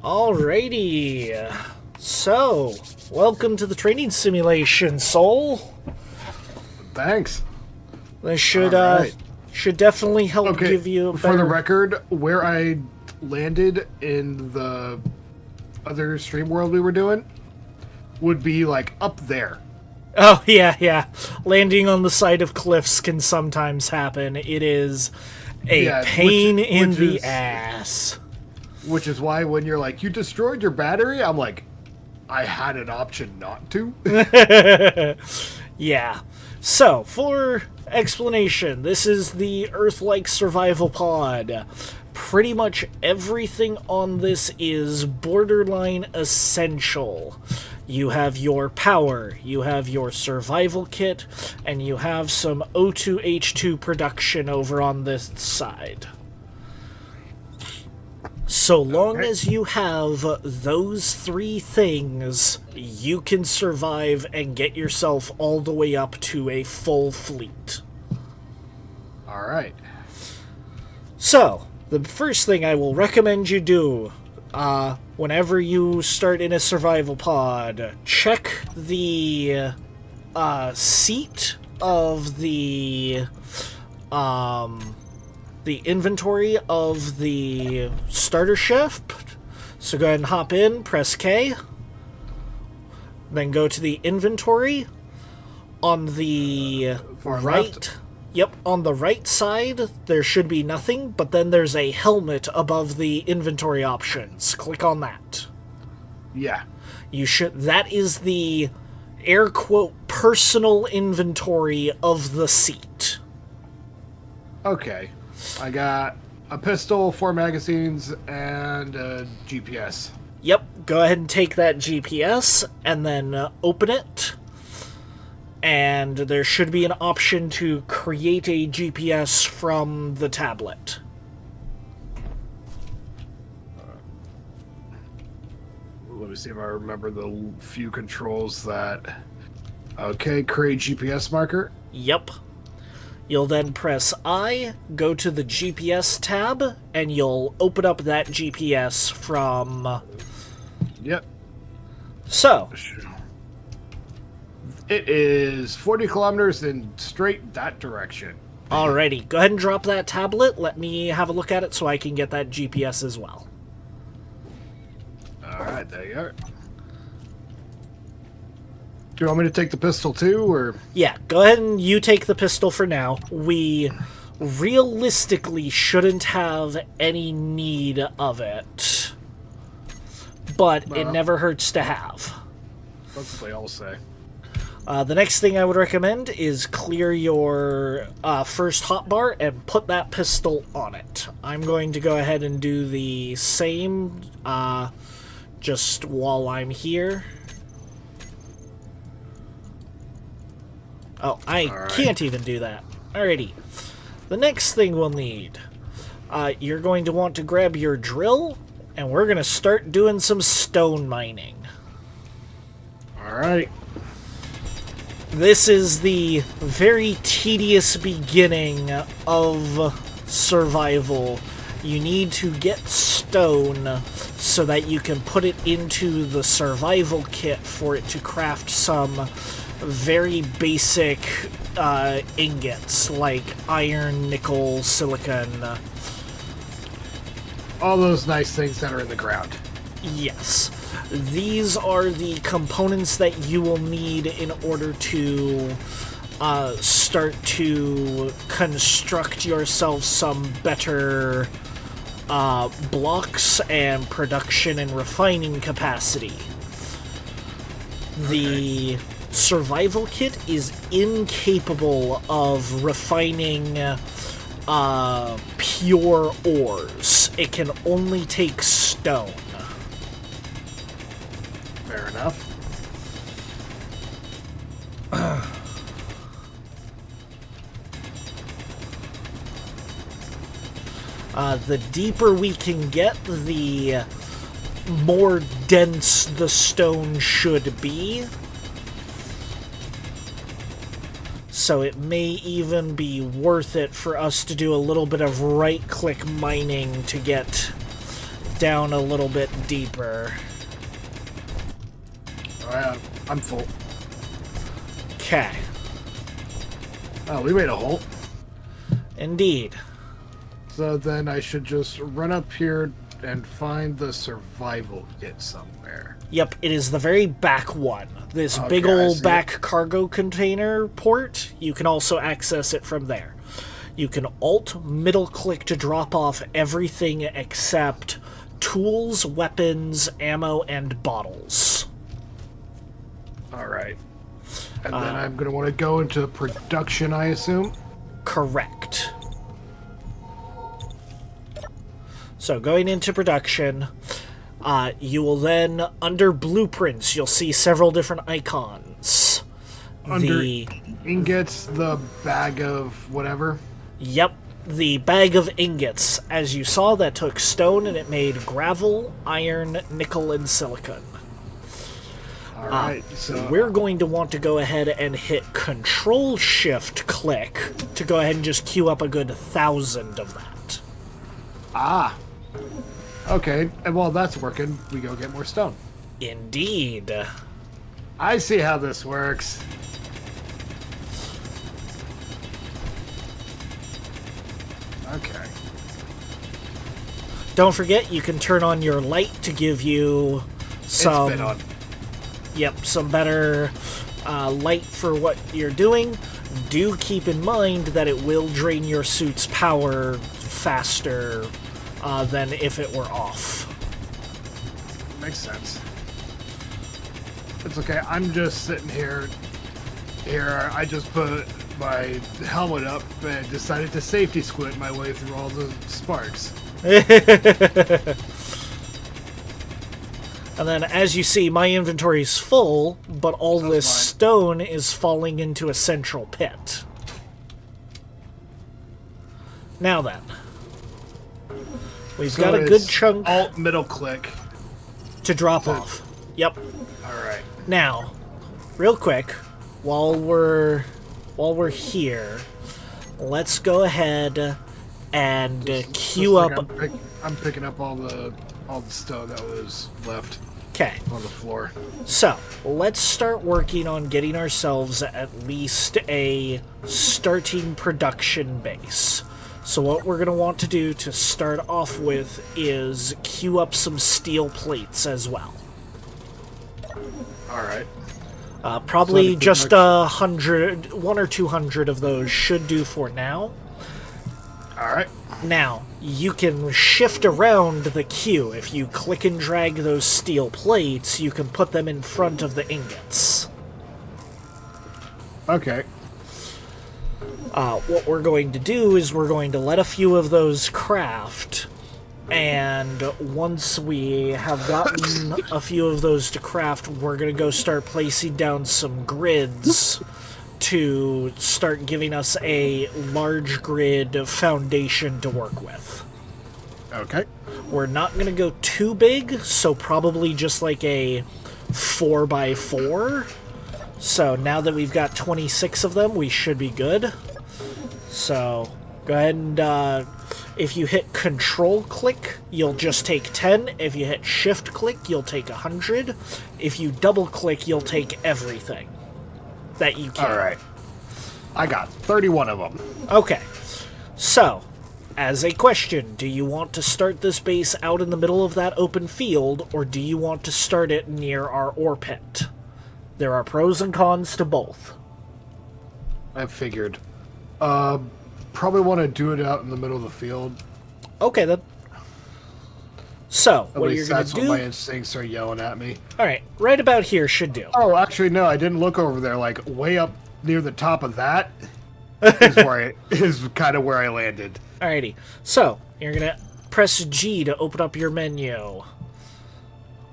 Alrighty. So, welcome to the training simulation, Soul. Thanks. This should Alright. should definitely help give you a better... For the record, where I landed in the other stream world we were doing would be like up there. Oh, yeah. Landing on the side of cliffs can sometimes happen. It is a pain in the ass. Which is why when you're like, you destroyed your battery, I'm like, I had an option not to. Yeah. So, for explanation, this is the Earth-like survival pod. Pretty much everything on this is borderline essential. You have your power, you have your survival kit, and you have some O2H2 production over on this side. So long as you have those three things, you can survive and get yourself all the way up to a full fleet. Alright. So, the first thing I will recommend you do, whenever you start in a survival pod, check the seat of the inventory of the starter ship. So go ahead and hop in, press K, then go to the inventory. On the right, yep, on the right side there should be nothing, but then there's a helmet above the inventory options. Click on that. Yeah. That is the air quote personal inventory of the seat. Okay. I got a pistol, 4 magazines, and a GPS. Yep, go ahead and take that GPS and then open it. And there should be an option to create a GPS from the tablet. Let me see if I remember the few controls that... Okay, create GPS marker. Yep. You'll then press I, go to the GPS tab, and you'll open up that GPS from... Yep. So. It is 40 kilometers in straight that direction. Alrighty, go ahead and drop that tablet. Let me have a look at it so I can get that GPS as well. Alright, there you are. Do you want me to take the pistol too, or...? Yeah, go ahead and you take the pistol for now. We realistically shouldn't have any need of it. But it never hurts to have. That's what they all say. The next thing I would recommend is clear your first hotbar and put that pistol on it. I'm going to go ahead and do the same just while I'm here. Oh, I can't even do that. Alrighty. The next thing we'll need, you're going to want to grab your drill, and we're going to start doing some stone mining. Alright. This is the very tedious beginning of survival. You need to get stone so that you can put it into the survival kit for it to craft some very basic ingots like iron, nickel, silicon. All those nice things that are in the ground. Yes. These are the components that you will need in order to start to construct yourself some better blocks and production and refining capacity. The survival kit is incapable of refining pure ores. It can only take stone. Fair enough. The deeper we can get, the more dense the stone should be. So it may even be worth it for us to do a little bit of right-click mining to get down a little bit deeper. I'm full. Okay. Oh, we made a hole. Indeed. So then I should just run up here and find the survival kit somewhere. Yep, it is the very back one. This Okay, big I old see back it. cargo container port, you can also access it from there. You can alt middle click to drop off everything except tools, weapons, ammo, and bottles. Alright. And then I'm going to want to go into production, I assume? Correct. So going into production, you will then, under blueprints, you'll see several different icons. Under ingots, the bag of whatever. Yep, the bag of ingots. As you saw, that took stone and it made gravel, iron, nickel, and silicon. Alright, so We're going to want to go ahead and hit Control-Shift-Click to go ahead and just queue up a good 1,000 of that. okay, and while that's working, we go get more stone. Indeed. I see how this works. Okay. Don't forget, you can turn on your light to give you some... It's been on. Yep, some better light for what you're doing. Do keep in mind that it will drain your suit's power faster than if it were off. Makes sense. It's okay. I'm just sitting here. I just put my helmet up and decided to safety squint my way through all the sparks. And then, as you see, my inventory's full, but all So's this mine. stone is falling into a central pit. Now then. We've got a good it's chunk Alt middle click. to drop off. Yep. Alright. Now, real quick, while we're here, let's go ahead and queue up. I'm picking up all the stone that was left Okay. on the floor. So, let's start working on getting ourselves at least a starting production base. So what we're going to want to do to start off with is queue up some steel plates as well. Alright. Probably So just 100, 1 or 200 of those should do for now. Alright. Now, you can shift around the queue. If you click and drag those steel plates, you can put them in front of the ingots. Okay. What we're going to do is we're going to let a few of those craft, and once we have gotten a few of those to craft, we're going to go start placing down some grids to start giving us a large grid foundation to work with. Okay. We're not going to go too big, so probably just like a 4x4. So now that we've got 26 of them, we should be good. So go ahead and if you hit Control click, you'll just take 10. If you hit Shift click, you'll take 100. If you double click, you'll take everything that you can. Alright. I got 31 of them. Okay. So, as a question, do you want to start this base out in the middle of that open field, or do you want to start it near our ore pit? There are pros and cons to both. I figured. Probably want to do it out in the middle of the field. Okay, then. So, At what you're least going that's to what do... my instincts are yelling at me. Alright, right about here should do. Oh, actually, no, I didn't look over there. Like, way up near the top of that is kind of where I landed. Alrighty. So, you're going to press G to open up your menu.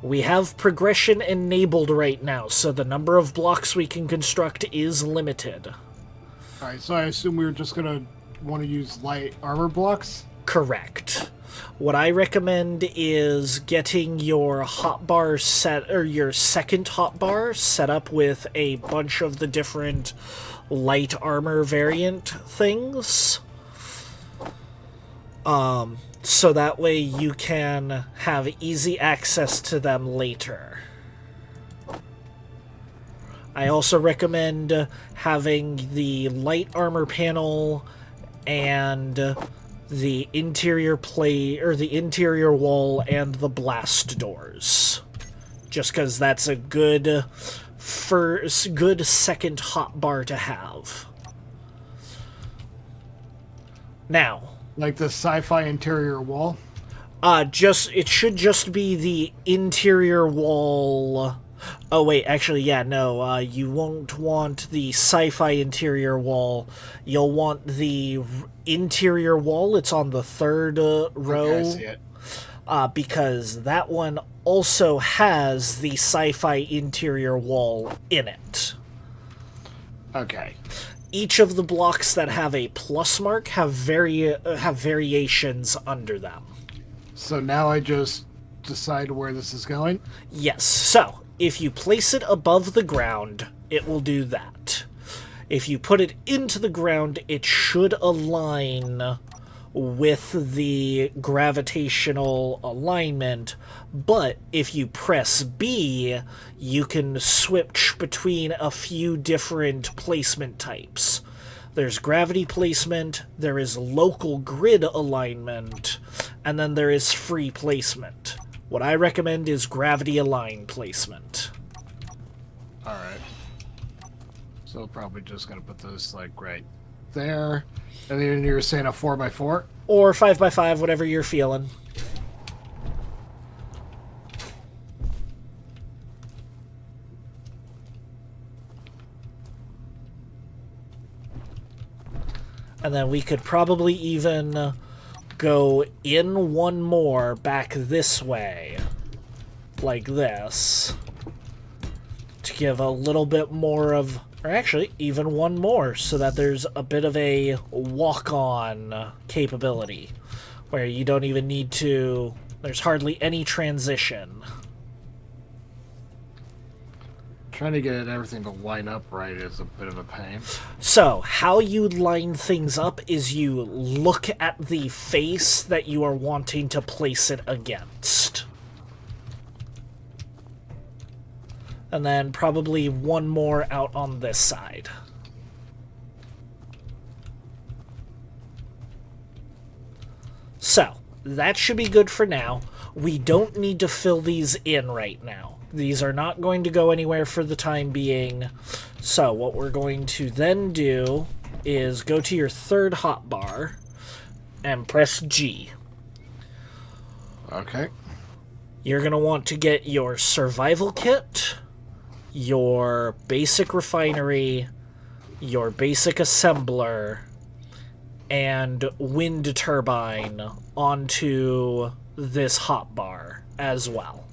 We have progression enabled right now, so the number of blocks we can construct is limited. Alright, so I assume we were just going to want to use light armor blocks? Correct. What I recommend is getting your hotbar set, or your second hotbar set up with a bunch of the different light armor variant things. So that way you can have easy access to them later. I also recommend having the light armor panel and the interior the interior wall and the blast doors. Just because that's a good second hotbar to have. Now, Like the sci-fi interior wall? it should just be the interior wall. Oh wait, actually, yeah, no, you won't want the sci-fi interior wall. You'll want the interior wall. It's on the third row. Okay, I see it. Because that one also has the sci-fi interior wall in it. Okay. Each of the blocks that have a plus mark have variations under them. So now I just decide where this is going? Yes, so if you place it above the ground, it will do that. If you put it into the ground, it should align with the gravitational alignment, but if you press B, you can switch between a few different placement types. There's gravity placement, there is local grid alignment, and then there is free placement. What I recommend is gravity align placement. Alright. So probably just gonna put this like right there. And then you're saying a 4x4? Or 5x5, whatever you're feeling. And then we could probably even go in one more back this way. Like this. To give a little bit more of... Or actually, even one more, so that there's a bit of a walk-on capability. Where you don't even need to... There's hardly any transition. Trying to get everything to line up right is a bit of a pain. So, how you line things up is you look at the face that you are wanting to place it against. And then probably one more out on this side. So, that should be good for now. We don't need to fill these in right now. These are not going to go anywhere for the time being. So, what we're going to then do is go to your third hotbar and press G. Okay. You're going to want to get your survival kit, your basic refinery, your basic assembler, and wind turbine onto this hotbar as well.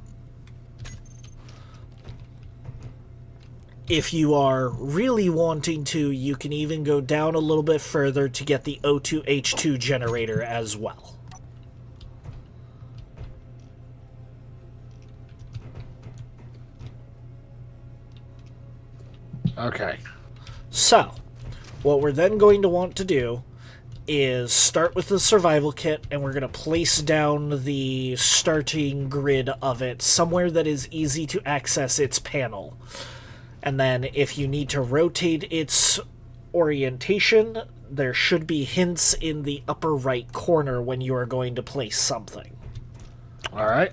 If you are really wanting to, you can even go down a little bit further to get the O2H2 generator as well. Okay. So, what we're then going to want to do is start with the survival kit, and we're going to place down the starting grid of it somewhere that is easy to access its panel. And then if you need to rotate its orientation, there should be hints in the upper right corner when you are going to place something. Alright.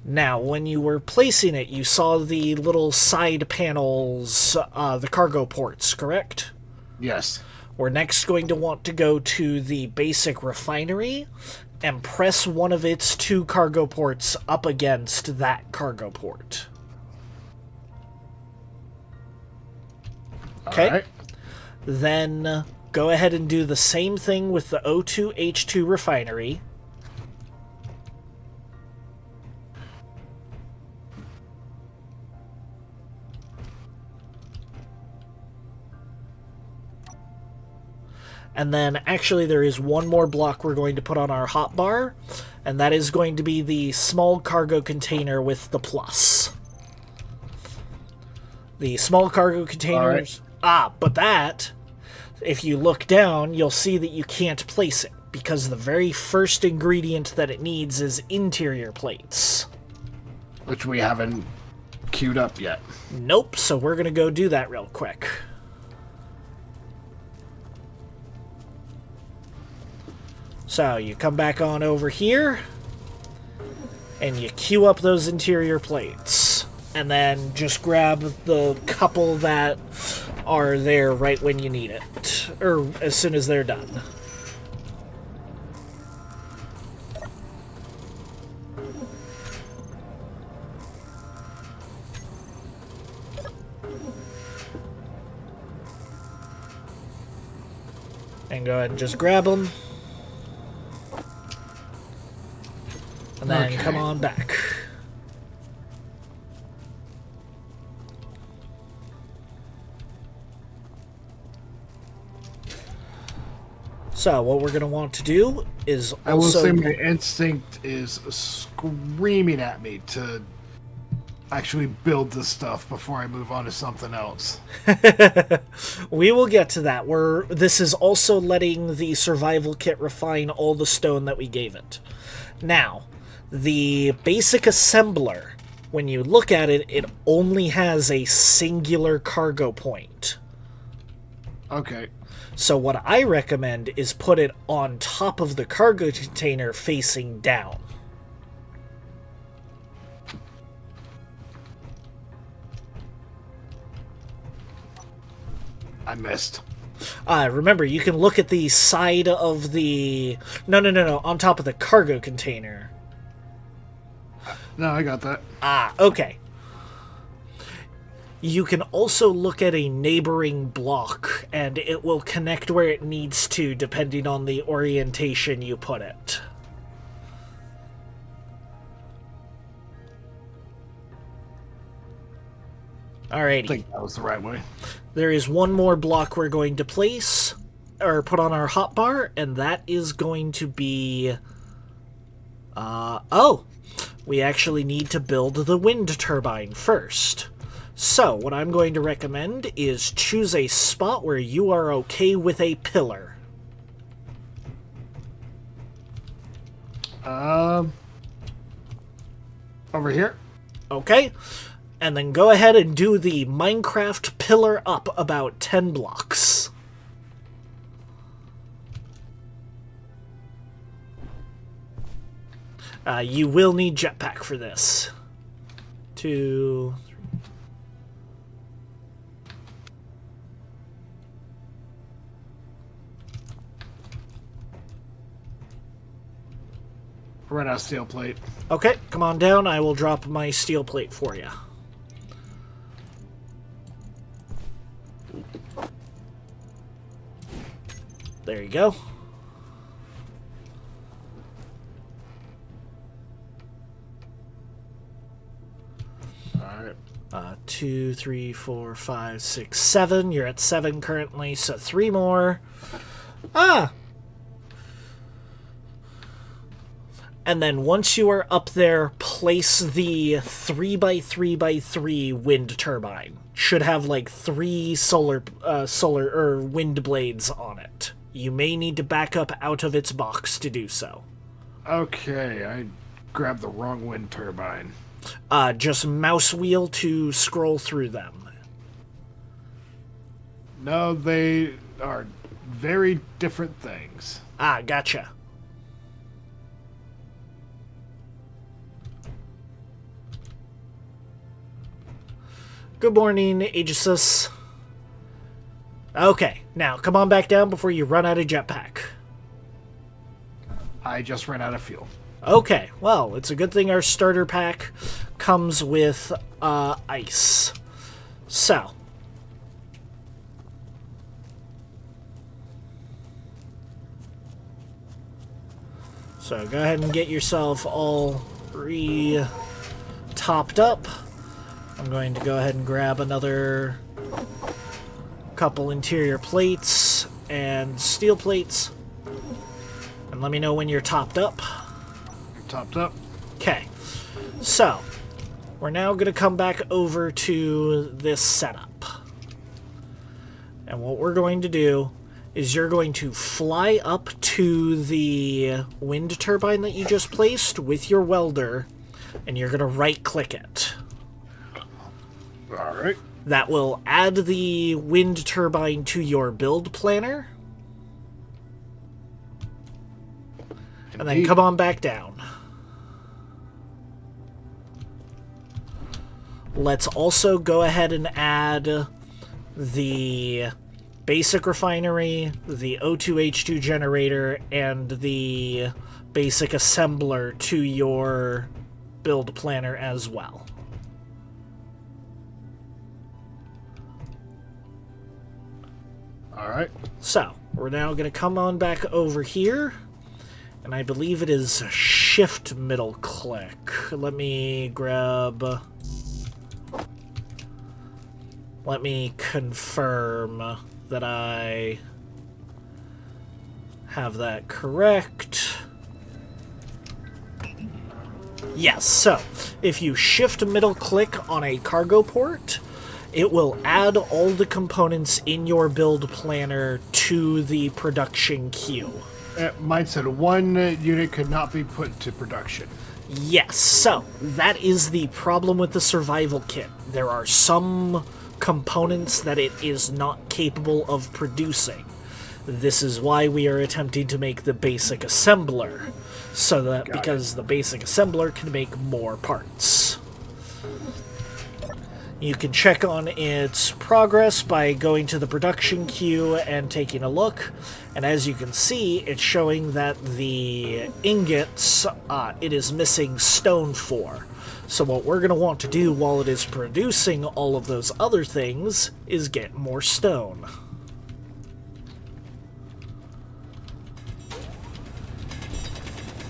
Now, when you were placing it, you saw the little side panels, the cargo ports, correct? Yes. We're next going to want to go to the basic refinery and press one of its two cargo ports up against that cargo port. Okay? Alright. Then go ahead and do the same thing with the O2H2 refinery. And then, actually, there is one more block we're going to put on our hotbar, and that is going to be the small cargo container with the plus. The small cargo containers... Right. But that, if you look down, you'll see that you can't place it. because the very first ingredient that it needs is interior plates. Which we haven't queued up yet. Nope, so we're gonna go do that real quick. So you come back on over here, and you queue up those interior plates. And then just grab the couple that are there right when you need it. Or as soon as they're done. And go ahead and just grab them. And then come on back. So, what we're going to want to do is also... I will say my instinct is screaming at me to actually build this stuff before I move on to something else. We will get to that. This is also letting the survival kit refine all the stone that we gave it. Now, the basic assembler, when you look at it, it only has a singular cargo point. Okay. So what I recommend is put it on top of the cargo container facing down. I missed. Remember, you can look at the side of the... No, on top of the cargo container. No, I got that. Okay. You can also look at a neighboring block, and it will connect where it needs to, depending on the orientation you put it. Alrighty. I think that was the right way. There is one more block we're going to place, or put on our hotbar, and that is going to be... we actually need to build the wind turbine first. So, what I'm going to recommend is choose a spot where you are okay with a pillar. Over here? Okay. And then go ahead and do the Minecraft pillar up about 10 blocks. You will need jetpack for this. 2, 3. Run out of steel plate. Okay, come on down. I will drop my steel plate for you. There you go. Alright. 2, 3, 4, 5, 6, 7. You're at 7 currently, so 3 more. And then once you are up there, place the 3x3x3 wind turbine. Should have like 3 solar wind blades on it. You may need to back up out of its box to do so. Okay, I grabbed the wrong wind turbine. Just mouse wheel to scroll through them. No, they are very different things. Gotcha. Good morning, Aegisus. Okay, now come on back down before you run out of jetpack. I just ran out of fuel. Okay, well, it's a good thing our starter pack comes with ice. So. So go ahead and get yourself all topped up. I'm going to go ahead and grab another couple interior plates and steel plates. And let me know when you're topped up. Topped up. Okay. So, we're now going to come back over to this setup. And what we're going to do is you're going to fly up to the wind turbine that you just placed with your welder, and you're going to right-click it. All right. That will add the wind turbine to your build planner. And then come on back down. Let's also go ahead and add the basic refinery, the O2H2 generator, and the basic assembler to your build planner as well. All right. So, we're now going to come on back over here, and I believe it is shift middle click. Let me confirm that I have that correct. Yes, so if you shift middle click on a cargo port, it will add all the components in your build planner to the production queue. Mine said one unit could not be put to production. Yes, so that is the problem with the survival kit. There are some components that it is not capable of producing. This is why we are attempting to make the basic assembler, so that because the basic assembler can make more parts. You can check on its progress by going to the production queue and taking a look, and as you can see, it's showing that the ingots, it is missing stone for. So what we're going to want to do while it is producing all of those other things is get more stone.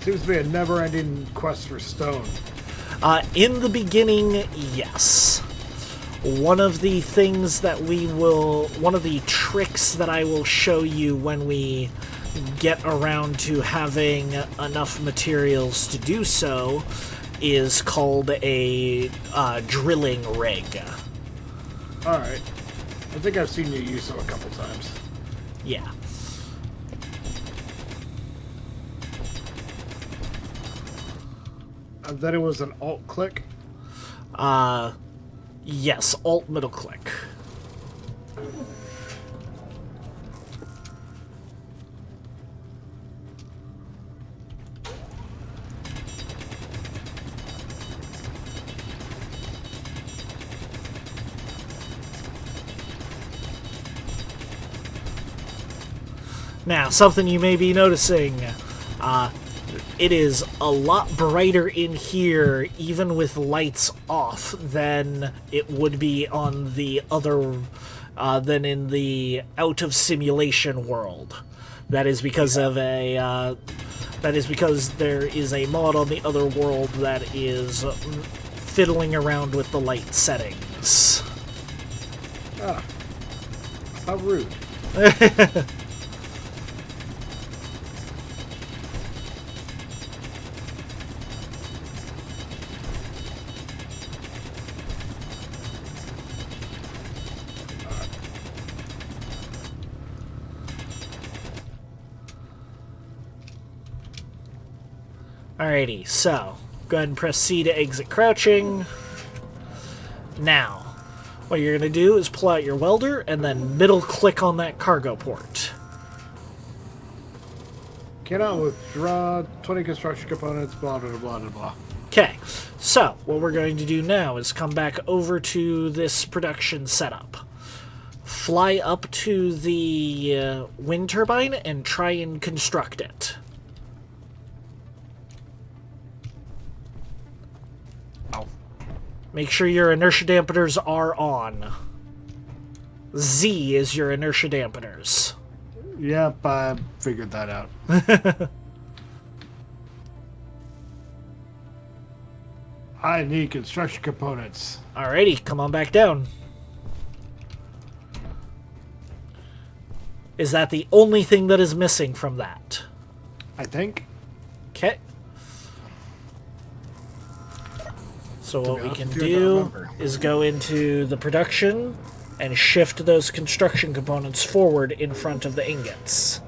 Seems to be a never-ending quest for stone. In the beginning, yes. One of the things that one of the tricks that I will show you when we get around to having enough materials to do so is called a drilling rig. Alright. I think I've seen you use them a couple times. Yeah. And then it was an alt-click? Yes, alt middle click. Now, something you may be noticing, it is a lot brighter in here, even with lights off, than it would be on the other, than in the out-of-simulation world. That is because of that is because there is a mod on the other world that is fiddling around with the light settings. Ah. How rude. Alrighty, so go ahead and press C to exit crouching. Now, what you're going to do is pull out your welder and then middle click on that cargo port. Cannot withdraw 20 construction components, blah, blah, blah, blah, blah. Okay, so what we're going to do now is come back over to this production setup. Fly up to the wind turbine and try and construct it. Make sure your inertia dampeners are on. Z is your inertia dampeners. Yep, I figured that out. I need construction components. Alrighty, come on back down. Is that the only thing that is missing from that? I think. Okay. So what we can do is go into the production and shift those construction components forward in front of the ingots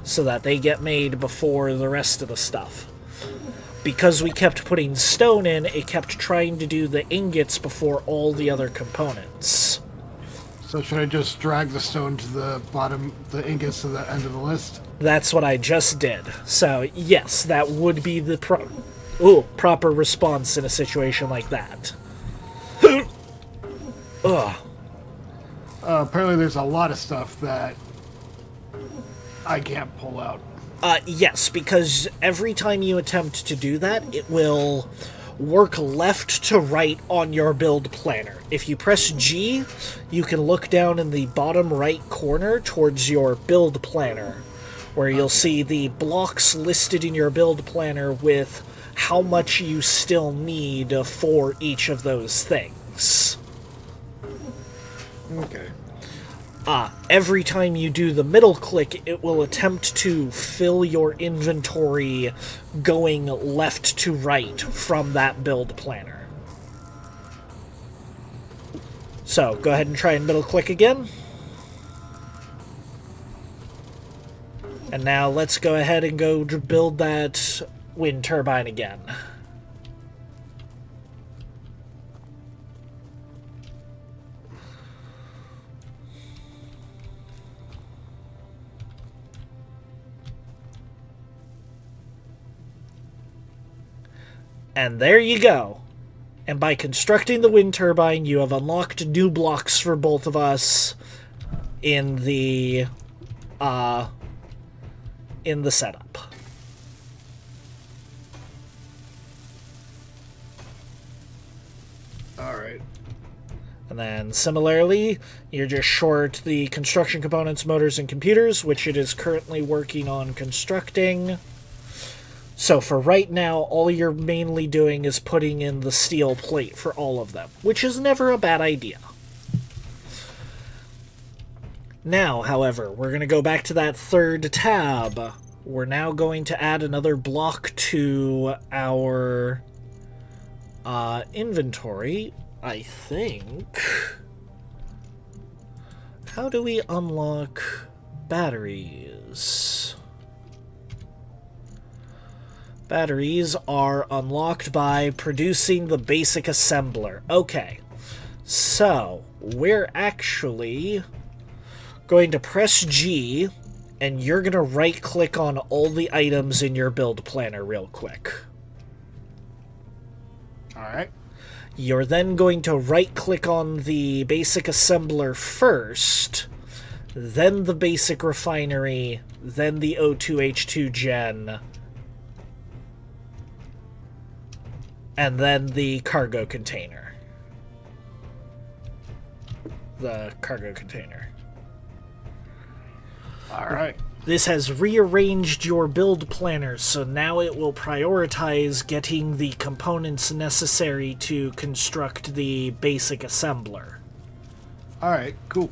so that they get made before the rest of the stuff. Because we kept putting stone in, it kept trying to do the ingots before all the other components. So should I just drag the stone to the bottom, the ingots to the end of the list? That's what I just did. So, yes, that would be the proper response in a situation like that. Ugh. Apparently there's a lot of stuff that I can't pull out. Yes, because every time you attempt to do that, it will work left to right on your build planner. If you press G, you can look down in the bottom right corner towards your build planner, where you'll see the blocks listed in your build planner with how much you still need for each of those things. Okay. Every time you do the middle click, it will attempt to fill your inventory going left to right from that build planner. So, go ahead and try and middle click again. And now let's go ahead and go build that wind turbine again. And there you go. And by constructing the wind turbine, you have unlocked new blocks for both of us in the setup. Alright. And then similarly, you're just short the construction components, motors, and computers, which it is currently working on constructing. So for right now, all you're mainly doing is putting in the steel plate for all of them, which is never a bad idea. Now, however, we're going to go back to that third tab. We're now going to add another block to our inventory, I think. How do we unlock batteries? Batteries are unlocked by producing the basic assembler. Okay, so we're actually going to press G, and you're going to right-click on all the items in your build planner real quick. Alright. You're then going to right-click on the basic assembler first, then the basic refinery, then the O2H2 gen, and then the cargo container. The cargo container. Alright. This has rearranged your build planner, so now it will prioritize getting the components necessary to construct the basic assembler. Alright, cool.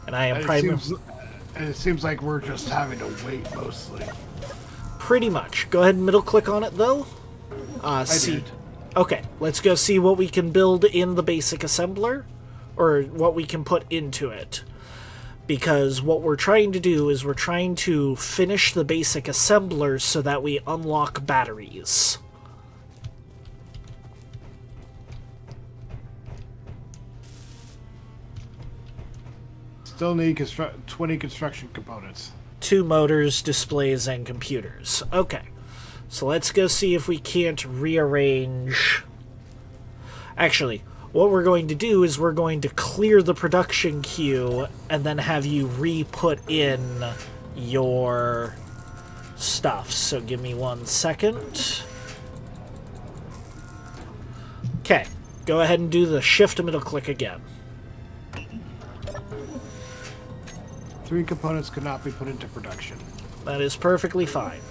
And I am it seems like we're just having to wait mostly. pretty much. Go ahead and middle click on it though. I did. Okay, let's go see what we can build in the basic assembler, or what we can put into it. Because what we're trying to do is we're trying to finish the basic assembler so that we unlock batteries. Still need 20 construction components. 2 motors, displays, and computers. Okay, so let's go see if we can't rearrange. Actually, what we're going to do is we're going to clear the production queue and then have you re-put in your stuff. So give me 1 second. Okay, go ahead and do the shift middle click again. 3 components could not be put into production. That is perfectly fine.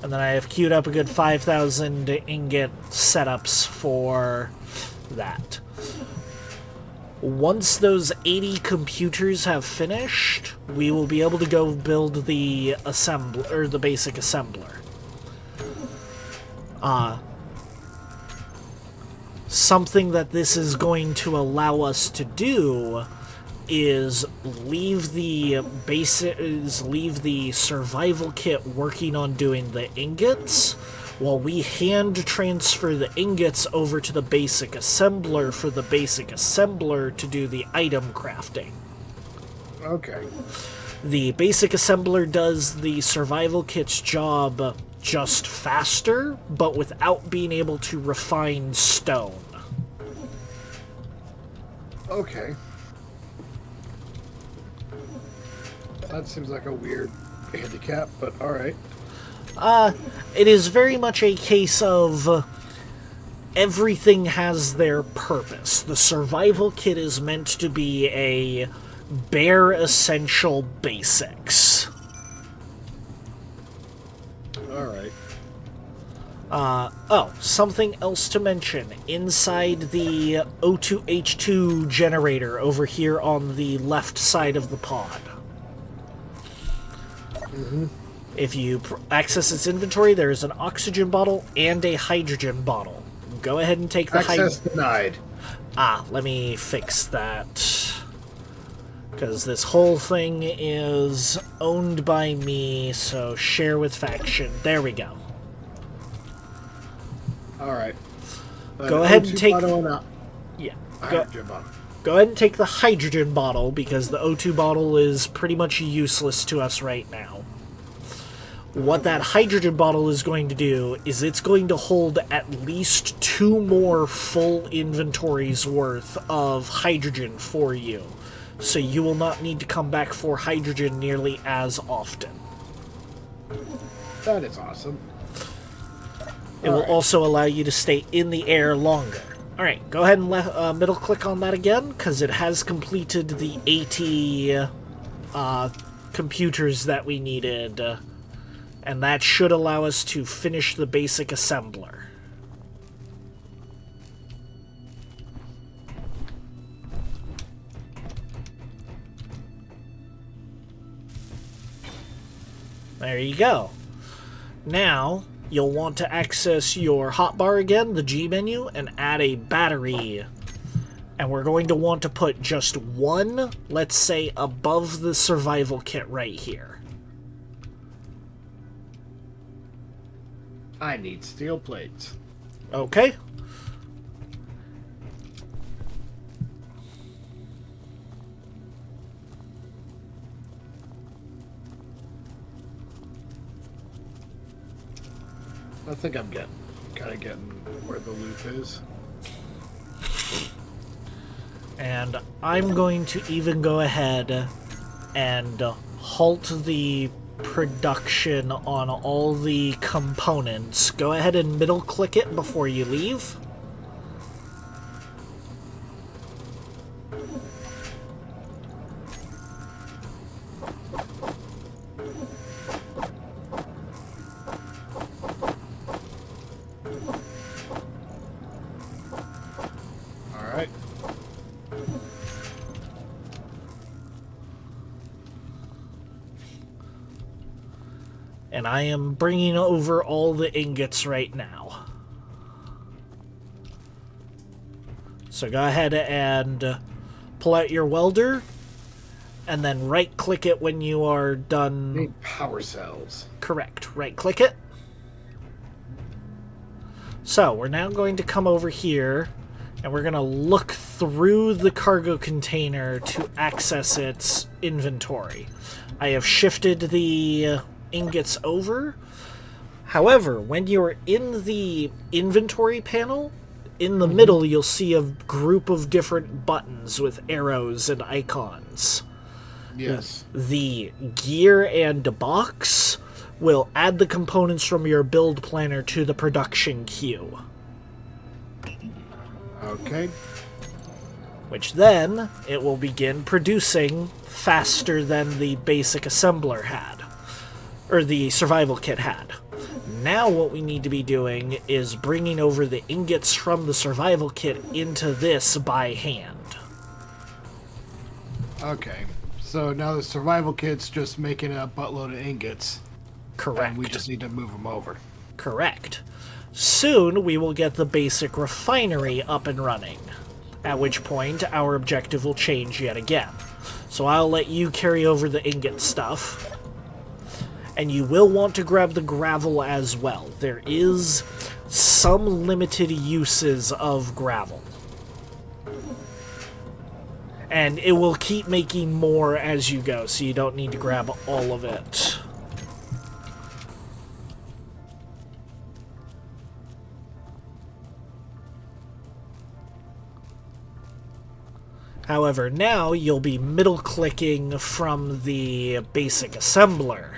And then I have queued up a good 5,000 ingot setups for that. Once those 80 computers have finished, we will be able to go build the the basic assembler. Something that this is going to allow us to do is leave the survival kit working on doing the ingots, while we hand transfer the ingots over to the basic assembler for the basic assembler to do the item crafting. Okay. The basic assembler does the survival kit's job just faster, but without being able to refine stone. Okay. That seems like a weird handicap, but alright. It is very much a case of everything has their purpose. The survival kit is meant to be a bare essential basics. Alright. Oh, something else to mention. Inside the O2H2 generator over here on the left side of the pod. If you access its inventory, there is an oxygen bottle and a hydrogen bottle. Go ahead and take the access denied. Let me fix that. Because this whole thing is owned by me, so share with faction. There we go. Alright. Go ahead and take... Yeah. Go ahead and take the hydrogen bottle, because the O2 bottle is pretty much useless to us right now. What that hydrogen bottle is going to do is it's going to hold at least 2 more full inventories worth of hydrogen for you. So you will not need to come back for hydrogen nearly as often. That is awesome. It will also allow you to stay in the air longer. Alright, go ahead and middle click on that again, because it has completed the 80 computers that we needed. And that should allow us to finish the basic assembler. There you go. Now, you'll want to access your hotbar again, the G menu, and add a battery. And we're going to want to put just one, let's say, above the survival kit right here. I need steel plates. Okay. I think I'm kind of getting where the loop is. And I'm going to even go ahead and halt the production on all the components. Go ahead and middle click it before you leave. Alright. And I am bringing over all the ingots right now. So go ahead and pull out your welder, and then right-click it when you are done. Need power cells. Correct. Right-click it. So we're now going to come over here, and we're going to look through the cargo container to access its inventory. I have shifted the ingots over. However, when you're in the inventory panel, in the middle you'll see a group of different buttons with arrows and icons. Yes. The gear and box will add the components from your build planner to the production queue. Okay. Which then, it will begin producing faster than the basic assembler had. Or the survival kit had. Now what we need to be doing is bringing over the ingots from the survival kit into this by hand. Okay. So now the survival kit's just making a buttload of ingots. Correct. And we just need to move them over. Correct. Soon we will get the basic refinery up and running, at which point our objective will change yet again. So I'll let you carry over the ingot stuff, and you will want to grab the gravel as well. There is some limited uses of gravel, and it will keep making more as you go, so you don't need to grab all of it. However, now you'll be middle-clicking from the basic assembler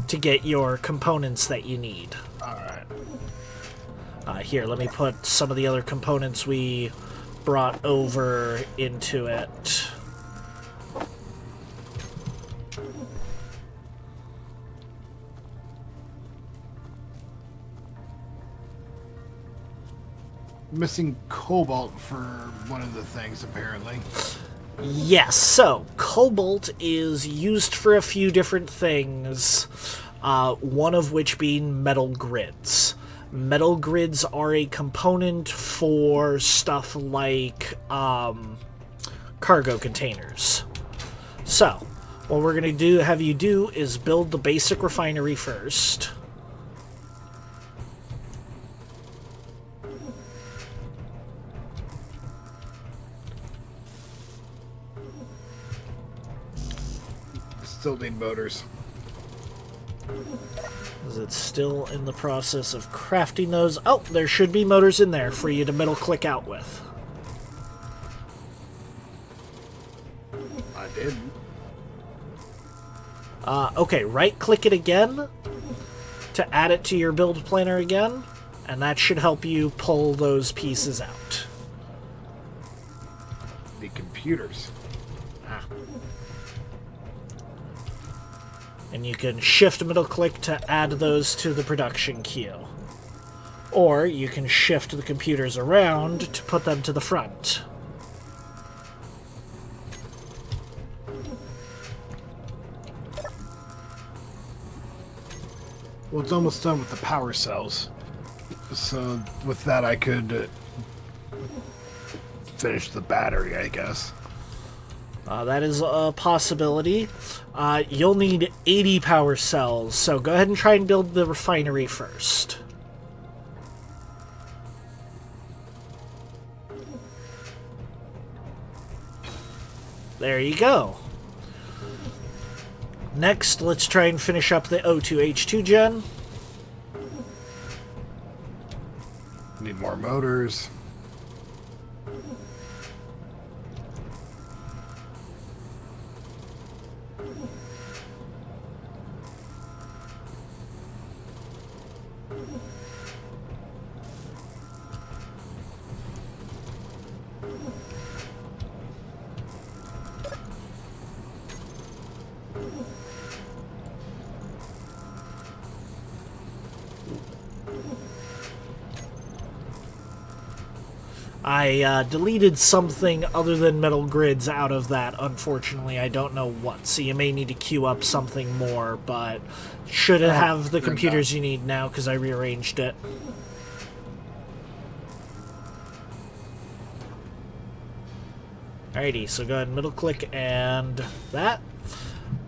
to get your components that you need. Alright. Here, let me put some of the other components we brought over into it. Missing cobalt for one of the things, apparently. Yes, so cobalt is used for a few different things, one of which being metal grids. Metal grids are a component for stuff like cargo containers. So, what we're going to have you do is build the basic refinery first. Still need motors. Is it still in the process of crafting those? Oh, there should be motors in there for you to middle click out with. I did. Okay, right click it again to add it to your build planner again, and that should help you pull those pieces out. The computers. And you can shift middle click to add those to the production queue. Or you can shift the computers around to put them to the front. Well, it's almost done with the power cells. So with that I could finish the battery, I guess. That is a possibility. You'll need 80 power cells, so go ahead and try and build the refinery first. There you go. Next, let's try and finish up the O2H2 gen. Need more motors. I deleted something other than metal grids out of that, unfortunately. I don't know what, so you may need to queue up something more, but should have the computers you need now because I rearranged it. Alrighty, so go ahead and middle click and that.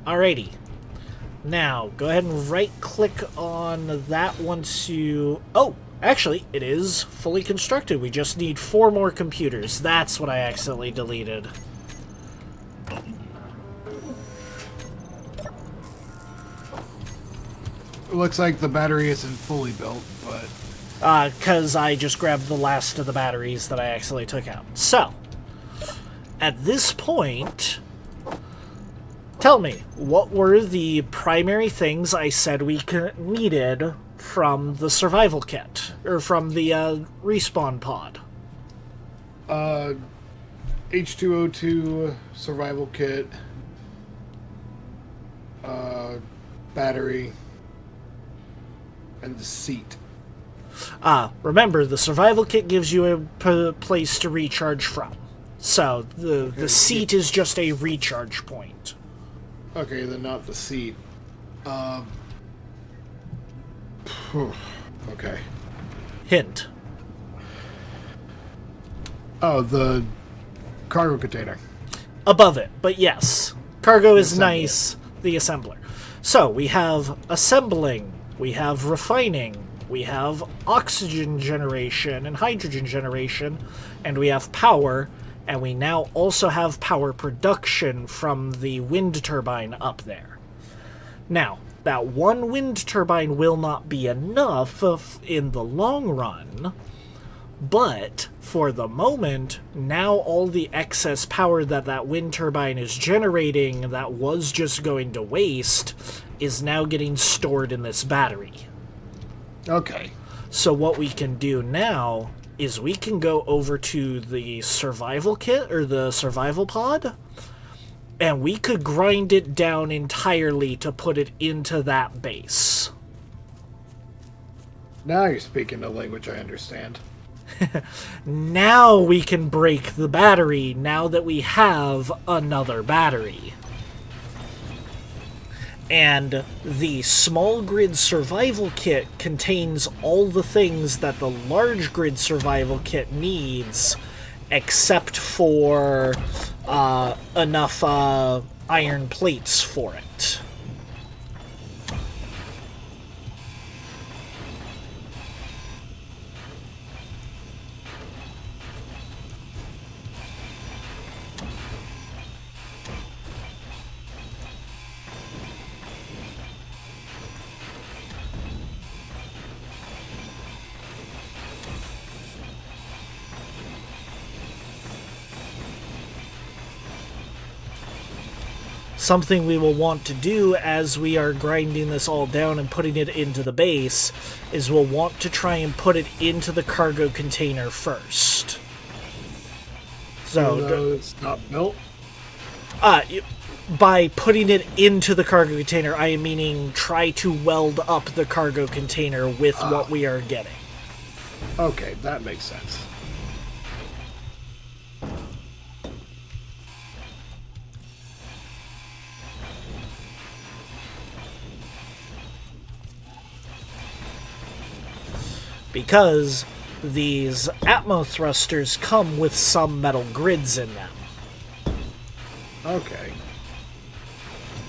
Alrighty. Now, go ahead and right click on that once you... Oh! Actually, it is fully constructed. We just need 4 more computers. That's what I accidentally deleted. It looks like the battery isn't fully built, but... Because I just grabbed the last of the batteries that I accidentally took out. So, at this point, tell me, what were the primary things I said we needed from the survival kit, or from the respawn pod? H2O2 survival kit, battery, and the seat. Remember, the survival kit gives you a place to recharge from. So the seat is just a recharge point. Okay, then not the seat. Okay. Hint. Oh, the cargo container. Above it, but yes. Cargo is Assembler. nice, the assembler. So, we have assembling, we have refining, we have oxygen generation and hydrogen generation, and we have power, and we now also have power production from the wind turbine up there. Now, that one wind turbine will not be enough in the long run, but for the moment, now all the excess power that wind turbine is generating that was just going to waste is now getting stored in this battery. Okay. So what we can do now is we can go over to the survival kit, or the survival pod, and we could grind it down entirely to put it into that base. Now you're speaking a language I understand. Now we can break the battery, now that we have another battery. And the small grid survival kit contains all the things that the large grid survival kit needs, except for enough iron plates for it. Something we will want to do as we are grinding this all down and putting it into the base is we'll want to try and put it into the cargo container first. So, it's not built? by putting it into the cargo container, I am meaning try to weld up the cargo container with what we are getting. Okay, that makes sense. Because these Atmo thrusters come with some metal grids in them. Okay.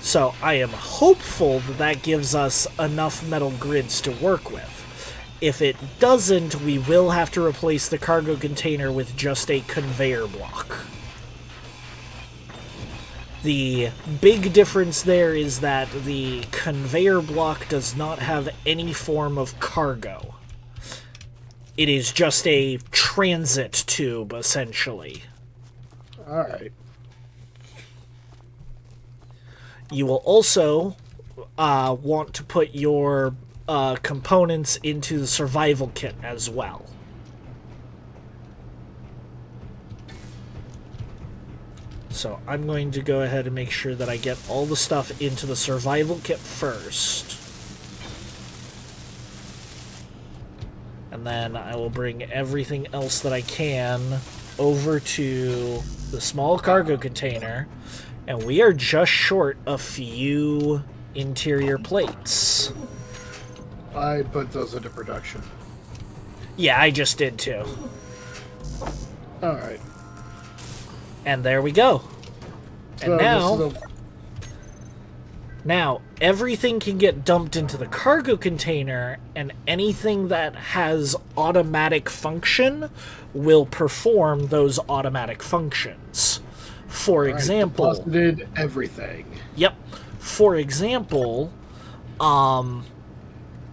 So I am hopeful that gives us enough metal grids to work with. If it doesn't, we will have to replace the cargo container with just a conveyor block. The big difference there is that the conveyor block does not have any form of cargo. It is just a transit tube, essentially. Alright. You will also want to put your components into the survival kit as well. So I'm going to go ahead and make sure that I get all the stuff into the survival kit first. And then I will bring everything else that I can over to the small cargo container. And we are just short a few interior plates. I put those into production. Yeah, I just did too. Alright. And there we go. So And now everything can get dumped into the cargo container, and anything that has automatic function will perform those automatic functions. For example, deposited everything. Yep. For example,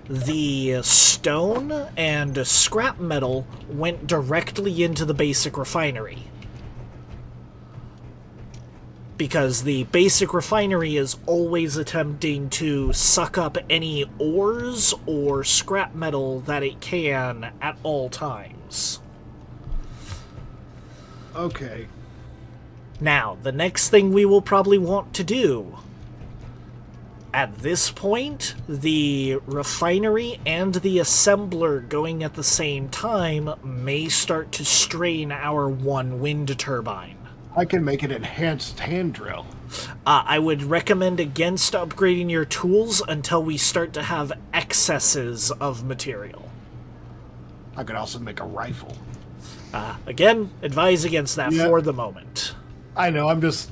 the stone and scrap metal went directly into the basic refinery. Because the basic refinery is always attempting to suck up any ores or scrap metal that it can at all times. Okay. Now, the next thing we will probably want to do, At this point, the refinery and the assembler going at the same time may start to strain our one wind turbine. I can make an enhanced hand drill. I would recommend against upgrading your tools until we start to have excesses of material. I could also make a rifle. Again, advise against that for the moment. I know, I'm just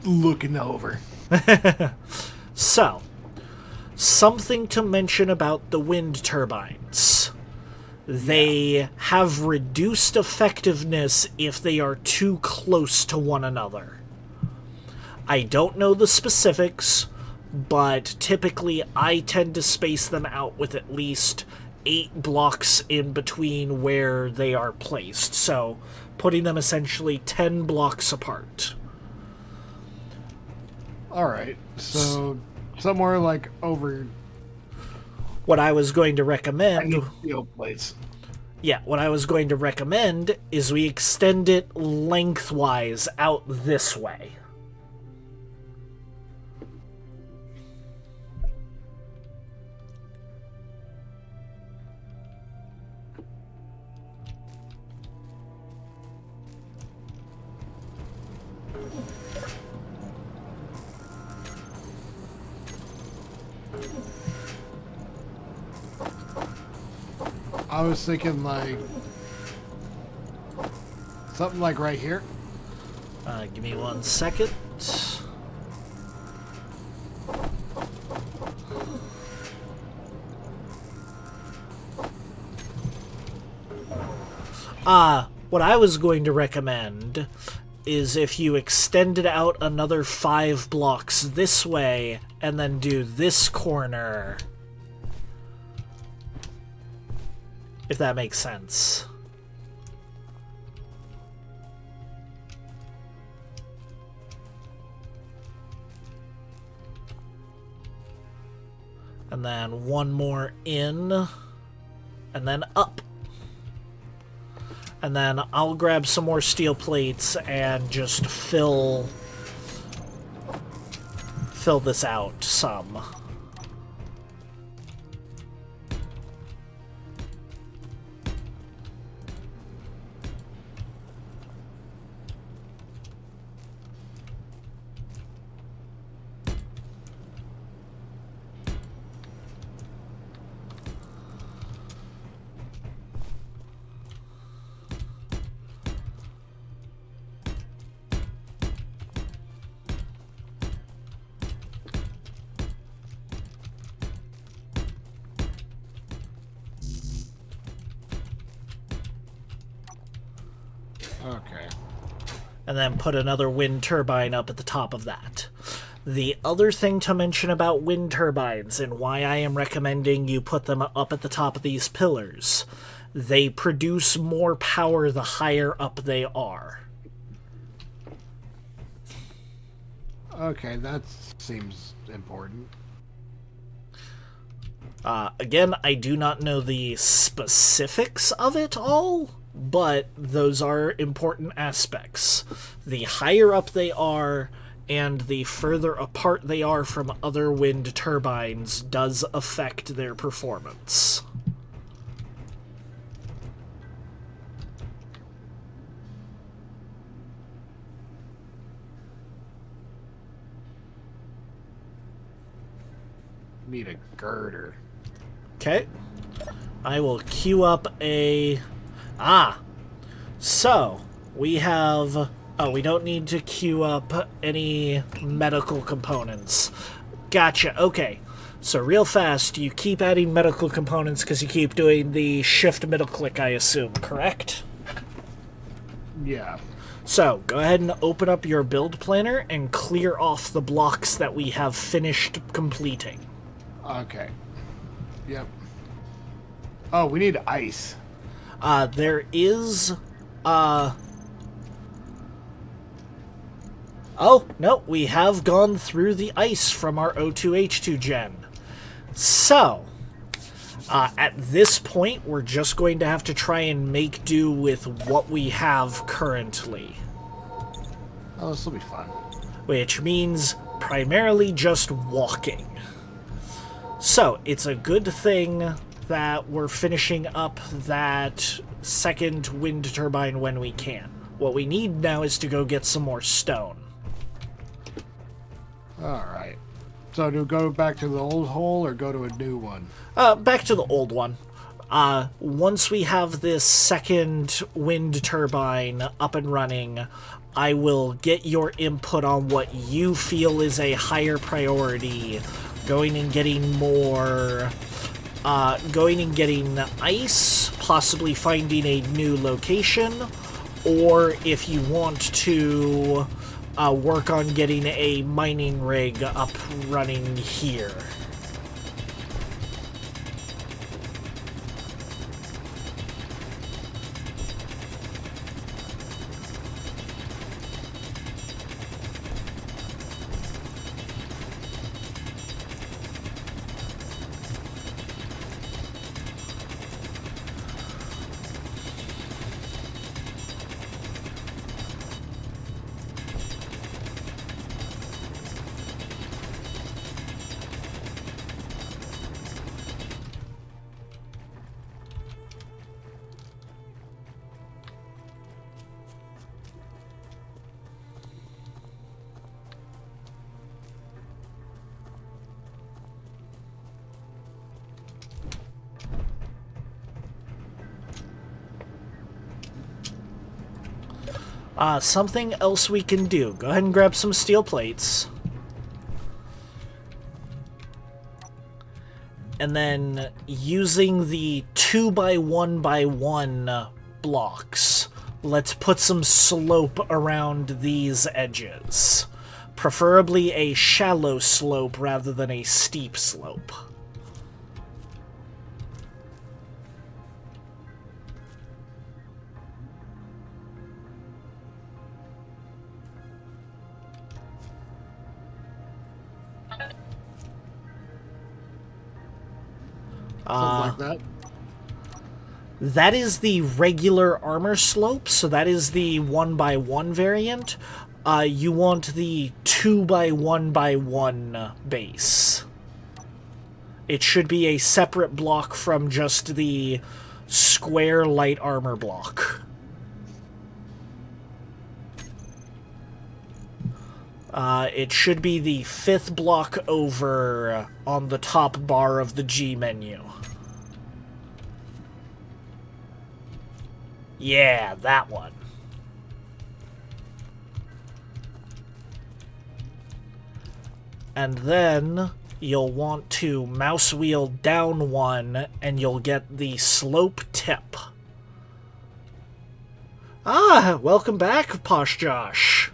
looking over. So, something to mention about the wind turbines. They have reduced effectiveness if they are too close to one another. I don't know the specifics, but typically I tend to space them out with at least 8 blocks in between where they are placed, so putting them essentially 10 blocks apart. Alright, so somewhere like over... What I was going to recommend... steel plates. Yeah, what I was going to recommend is we extend it lengthwise out this way. I was thinking like something like right here. Give me 1 second. What I was going to recommend is if you extend it out another 5 blocks this way and then do this corner. If that makes sense. And then 1 more in, and then up. And then I'll grab some more steel plates and just fill this out some. Okay. And then put another wind turbine up at the top of that. The other thing to mention about wind turbines and why I am recommending you put them up at the top of these pillars, they produce more power the higher up they are. Okay, that seems important. Again, I do not know the specifics of it all, but those are important aspects. The higher up they are, and the further apart they are from other wind turbines does affect their performance. Need a girder. Okay. I will queue up a... So, we have... Oh, we don't need to queue up any medical components. Gotcha, okay. So real fast, you keep adding medical components because you keep doing the shift middle click, I assume, correct? Yeah. So, go ahead and open up your build planner and clear off the blocks that we have finished completing. Okay. Yep. Oh, we need ice. There is, Oh, no, we have gone through the ice from our O2H2 gen. So, at this point, we're just going to have to try and make do with what we have currently. Oh, this will be fun. Which means primarily just walking. So, it's a good thing that we're finishing up that second wind turbine when we can. What we need now is to go get some more stone. Alright. So do we go back to the old hole or go to a new one? Back to the old one. Once we have this second wind turbine up and running, I will get your input on what you feel is a higher priority. Going and getting more... going and getting ice, possibly finding a new location, or if you want to work on getting a mining rig up running here. Something else we can do. Go ahead and grab some steel plates. And then using the 2x1x1 blocks, let's put some slope around these edges. Preferably a shallow slope rather than a steep slope. Something like that. That is the regular armor slope, so that is the 1x1 variant. You want the 2x1x1 base. It should be a separate block from just the square light armor block. It should be the 5th block over on the top bar of the G menu. Yeah, that one. And then you'll want to mouse wheel down one, and you'll get the slope tip. Ah, welcome back, Posh Josh.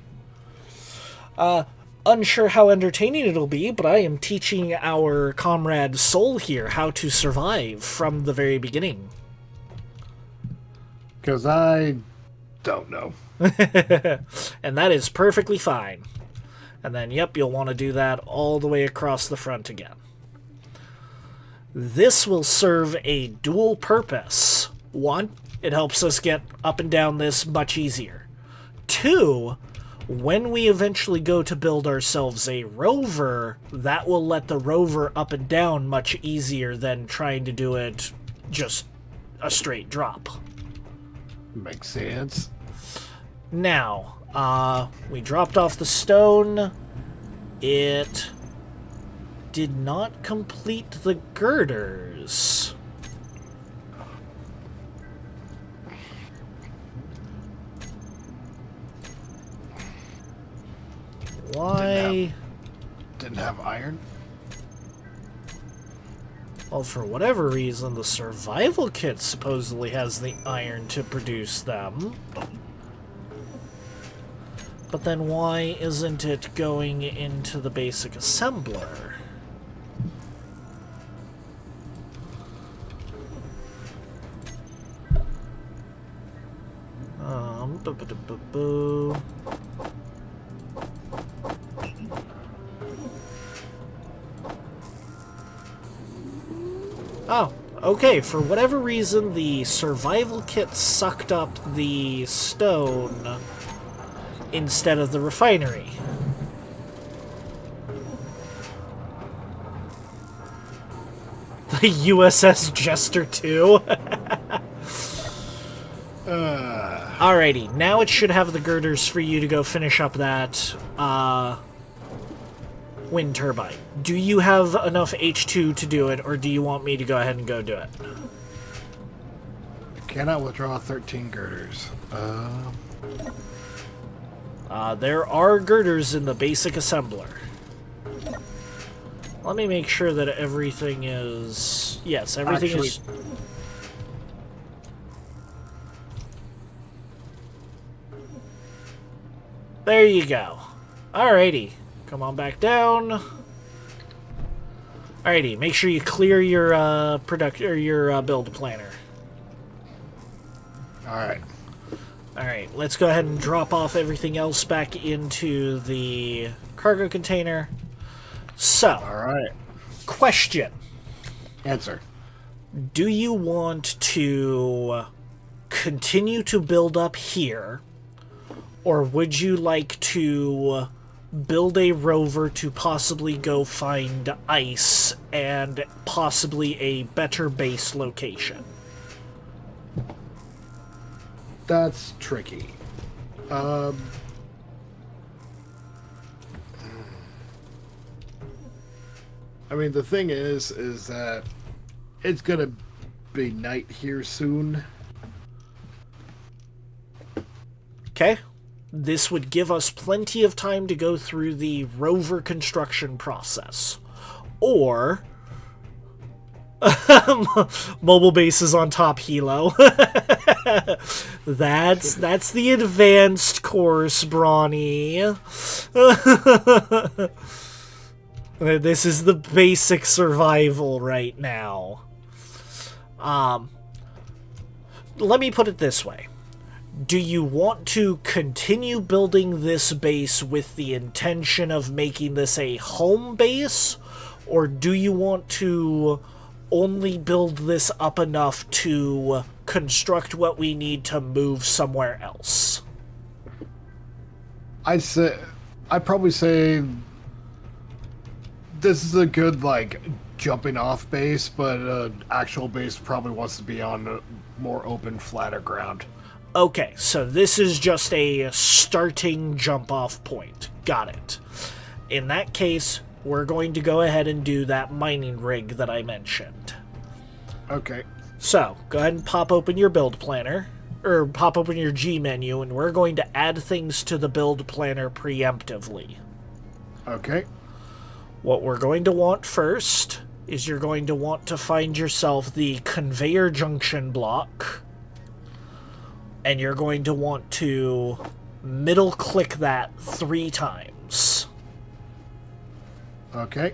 Unsure how entertaining it'll be, but I am teaching our comrade Soul here how to survive from the very beginning. Because I don't know. And that is perfectly fine. And then, yep, you'll want to do that all the way across the front again. This will serve a dual purpose. One, it helps us get up and down this much easier. Two, when we eventually go to build ourselves a rover, that will let the rover up and down much easier than trying to do it just a straight drop. Makes sense. Now, we dropped off the stone. It did not complete the girders. Why? Didn't have iron? Well, for whatever reason, the survival kit supposedly has the iron to produce them. But then why isn't it going into the basic assembler? Boo. Oh, okay, for whatever reason, the survival kit sucked up the stone instead of the refinery. USS Jester 2. Alrighty, now it should have the girders for you to go finish up that wind turbine. Do you have enough H2 to do it, or do you want me to go ahead and go do it? Cannot withdraw 13 girders. There are girders in the basic assembler. Let me make sure that everything is... Yes, everything is... There you go. Alrighty. Come on back down. Alrighty, make sure you clear your your build planner. Alright. Alright, let's go ahead and drop off everything else back into the cargo container. So, Alright. Question. Answer. Do you want to continue to build up here, or would you like to build a rover to possibly go find ice and possibly a better base location? That's tricky. I mean, the thing is that it's gonna be night here soon. Okay. This would give us plenty of time to go through the rover construction process. Or... mobile bases on top helo. That's the advanced course, Brawny. This is the basic survival right now. Let me put it this way. Do you want to continue building this base with the intention of making this a home base? Or do you want to only build this up enough to construct what we need to move somewhere else? I'd probably say this is a good, like, jumping off base, but actual base probably wants to be on a more open, flatter ground. Okay, so this is just a starting jump-off point. Got it. In that case, we're going to go ahead and do that mining rig that I mentioned. Okay. So, go ahead and pop open your build planner, or pop open your G menu, and we're going to add things to the build planner preemptively. Okay. What we're going to want first is you're going to want to find yourself the conveyor junction block, and you're going to want to middle-click that 3 times. Okay.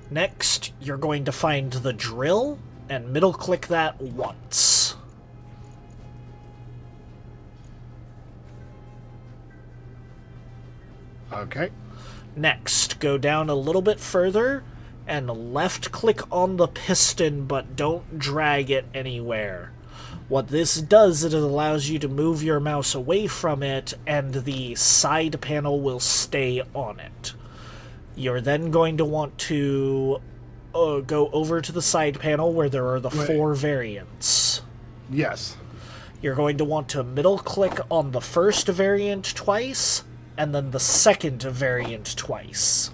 Next, you're going to find the drill, and middle-click that once. Okay. Next, go down a little bit further, and left-click on the piston, but don't drag it anywhere. What this does is it allows you to move your mouse away from it, and the side panel will stay on it. You're then going to want to go over to the side panel where there are the 4 variants. Yes. You're going to want to middle-click on the first variant twice, and then the second variant twice.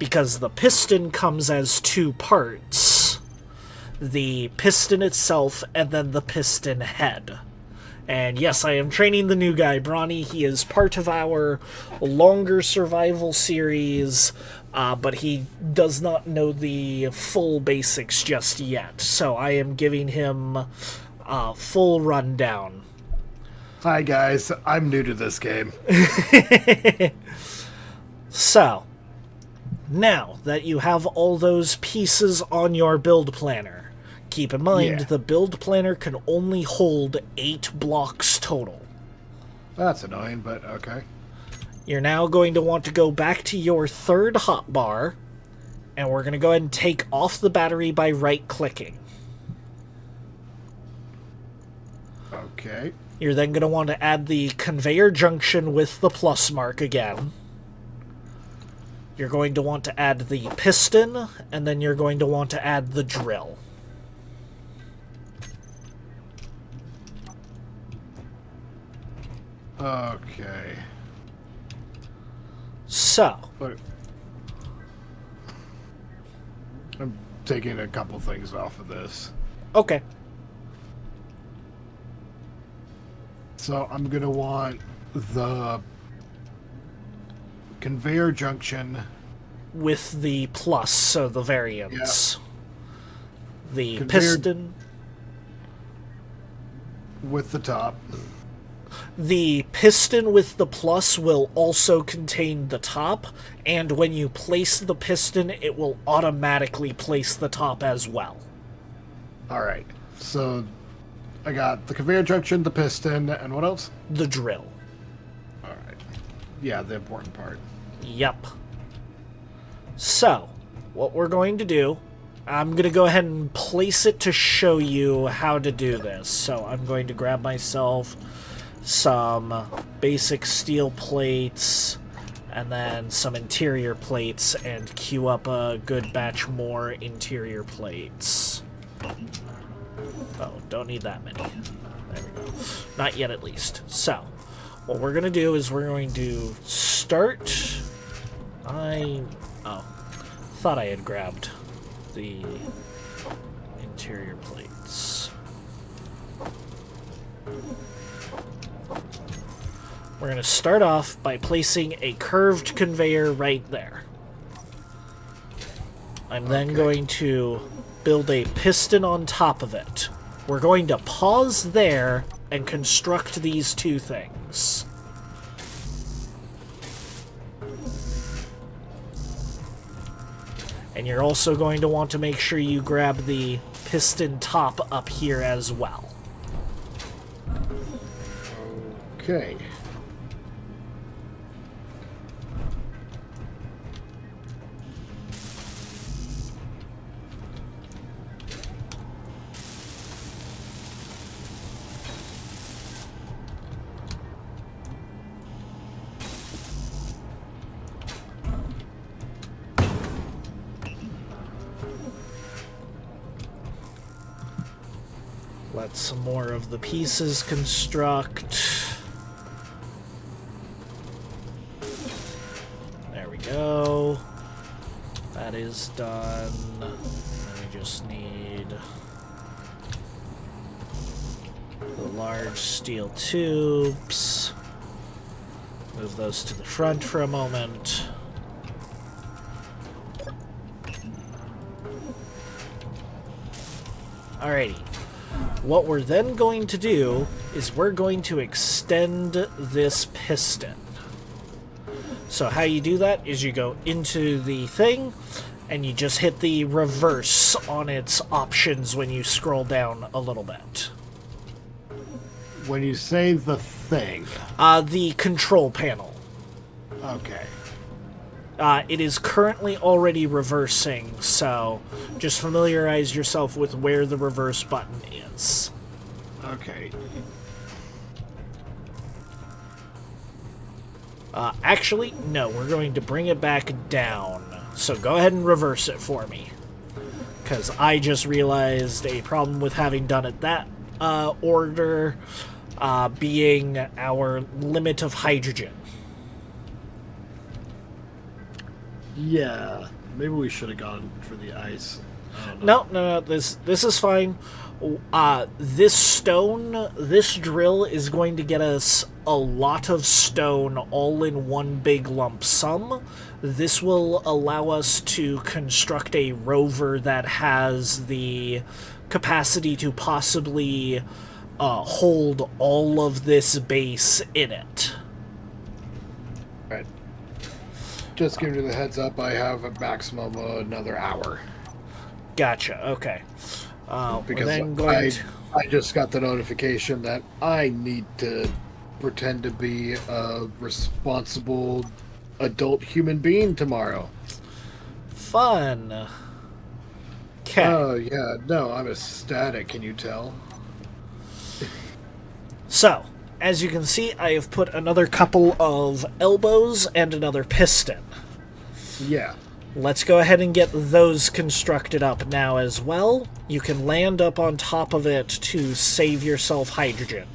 Because the piston comes as 2 parts. The piston itself, and then the piston head. And yes, I am training the new guy, Brawny. He is part of our longer survival series, but he does not know the full basics just yet. So I am giving him a full rundown. Hi guys, I'm new to this game. So, now that you have all those pieces on your build planner, keep in mind, the build planner can only hold 8 blocks total. That's annoying, but okay. You're now going to want to go back to your 3rd hotbar, and we're going to go ahead and take off the battery by right-clicking. Okay. You're then going to want to add the conveyor junction with the plus mark again. You're going to want to add the piston, and then you're going to want to add the drill. Okay. So. Look. I'm taking a couple things off of this. Okay. So I'm going to want the conveyor junction With the plus, so the variance. Yeah. The Conveyor piston. with the top. The piston with the plus will also contain the top, and when you place the piston, it will automatically place the top as well. All right. So I got the conveyor junction, the piston, and what else? The drill. All right. Yeah, the important part. Yep. So, what we're going to do, I'm going to go ahead and place it to show you how to do this. So I'm going to grab myself some basic steel plates and then some interior plates and queue up a good batch more interior plates. Oh, don't need that many. There we go. Not yet, at least. So, what we're going to do is we're going to start... thought I had grabbed the interior plates. We're going to start off by placing a curved conveyor right there. I'm then going to build a piston on top of it. We're going to pause there and construct these two things. And you're also going to want to make sure you grab the piston top up here as well. Okay. Let some more of the pieces construct. There we go. That is done. Then we just need the large steel tubes. Move those to the front for a moment. Alrighty. What we're then going to do is we're going to extend this piston. So how you do that is you go into the thing and you just hit the reverse on its options when you scroll down a little bit. When you say the thing. The control panel. Okay. It is currently already reversing, so just familiarize yourself with where the reverse button is. Okay. Actually, no, we're going to bring it back down. So go ahead and reverse it for me. Because I just realized a problem with having done it that order being our limit of hydrogen. Yeah, maybe we should have gone for the ice. I don't know. No, this is fine. This stone, this drill is going to get us a lot of stone all in one big lump sum. This will allow us to construct a rover that has the capacity to possibly hold all of this base in it. Right. Just giving you the heads up, I have a maximum of another hour. Gotcha, okay. Because then going I just got the notification that I need to pretend to be a responsible adult human being tomorrow. Fun. Okay. Oh, yeah. No, I'm ecstatic. Can you tell? So, as you can see, I have put another couple of elbows and another piston. Yeah. Let's go ahead and get those constructed up now as well. You can land up on top of it to save yourself hydrogen.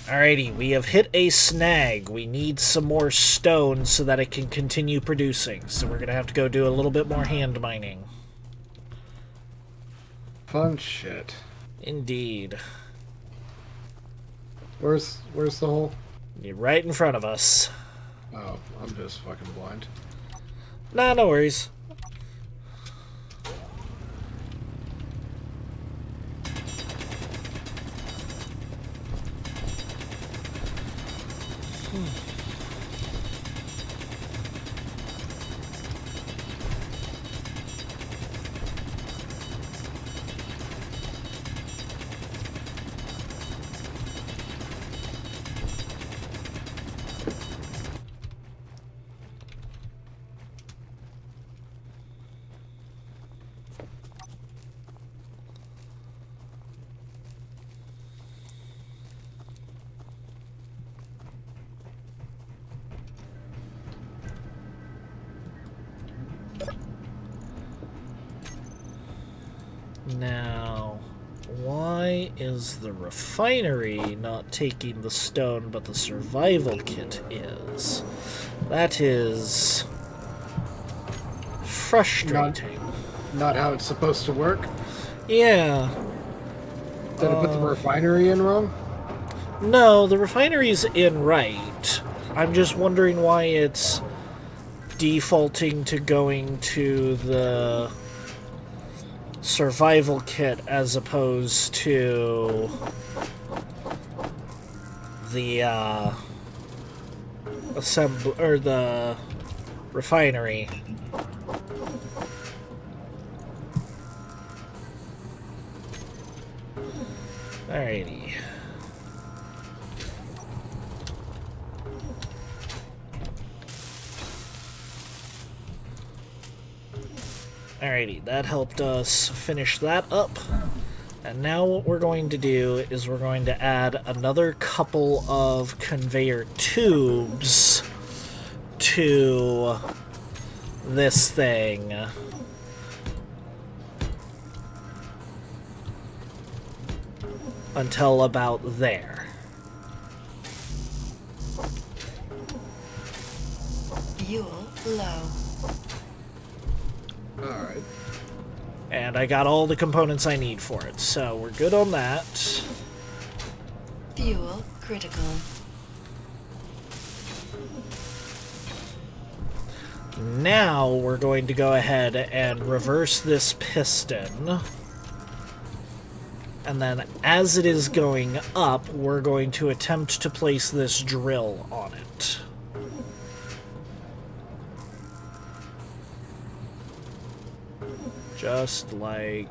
Alrighty, we have hit a snag. We need some more stone so that it can continue producing. So we're going to have to go do a little bit more hand mining. Fun shit. Indeed. Where's the hole? You're right in front of us. Oh, I'm just fucking blind. Nah, no worries. Now, why is the refinery not taking the stone, but the survival kit is? That is frustrating. Not how it's supposed to work. Yeah. Did I put the refinery in wrong? No, the refinery's in right. I'm just wondering why it's defaulting to going to the survival kit as opposed to the the refinery. Alrighty. Alrighty, that helped us finish that up. And now what we're going to do is we're going to add another couple of conveyor tubes to this thing. Until about there. Fuel low. Alright. And I got all the components I need for it, so we're good on that. Fuel critical. Now we're going to go ahead and reverse this piston. And then as it is going up, we're going to attempt to place this drill on it. Just like...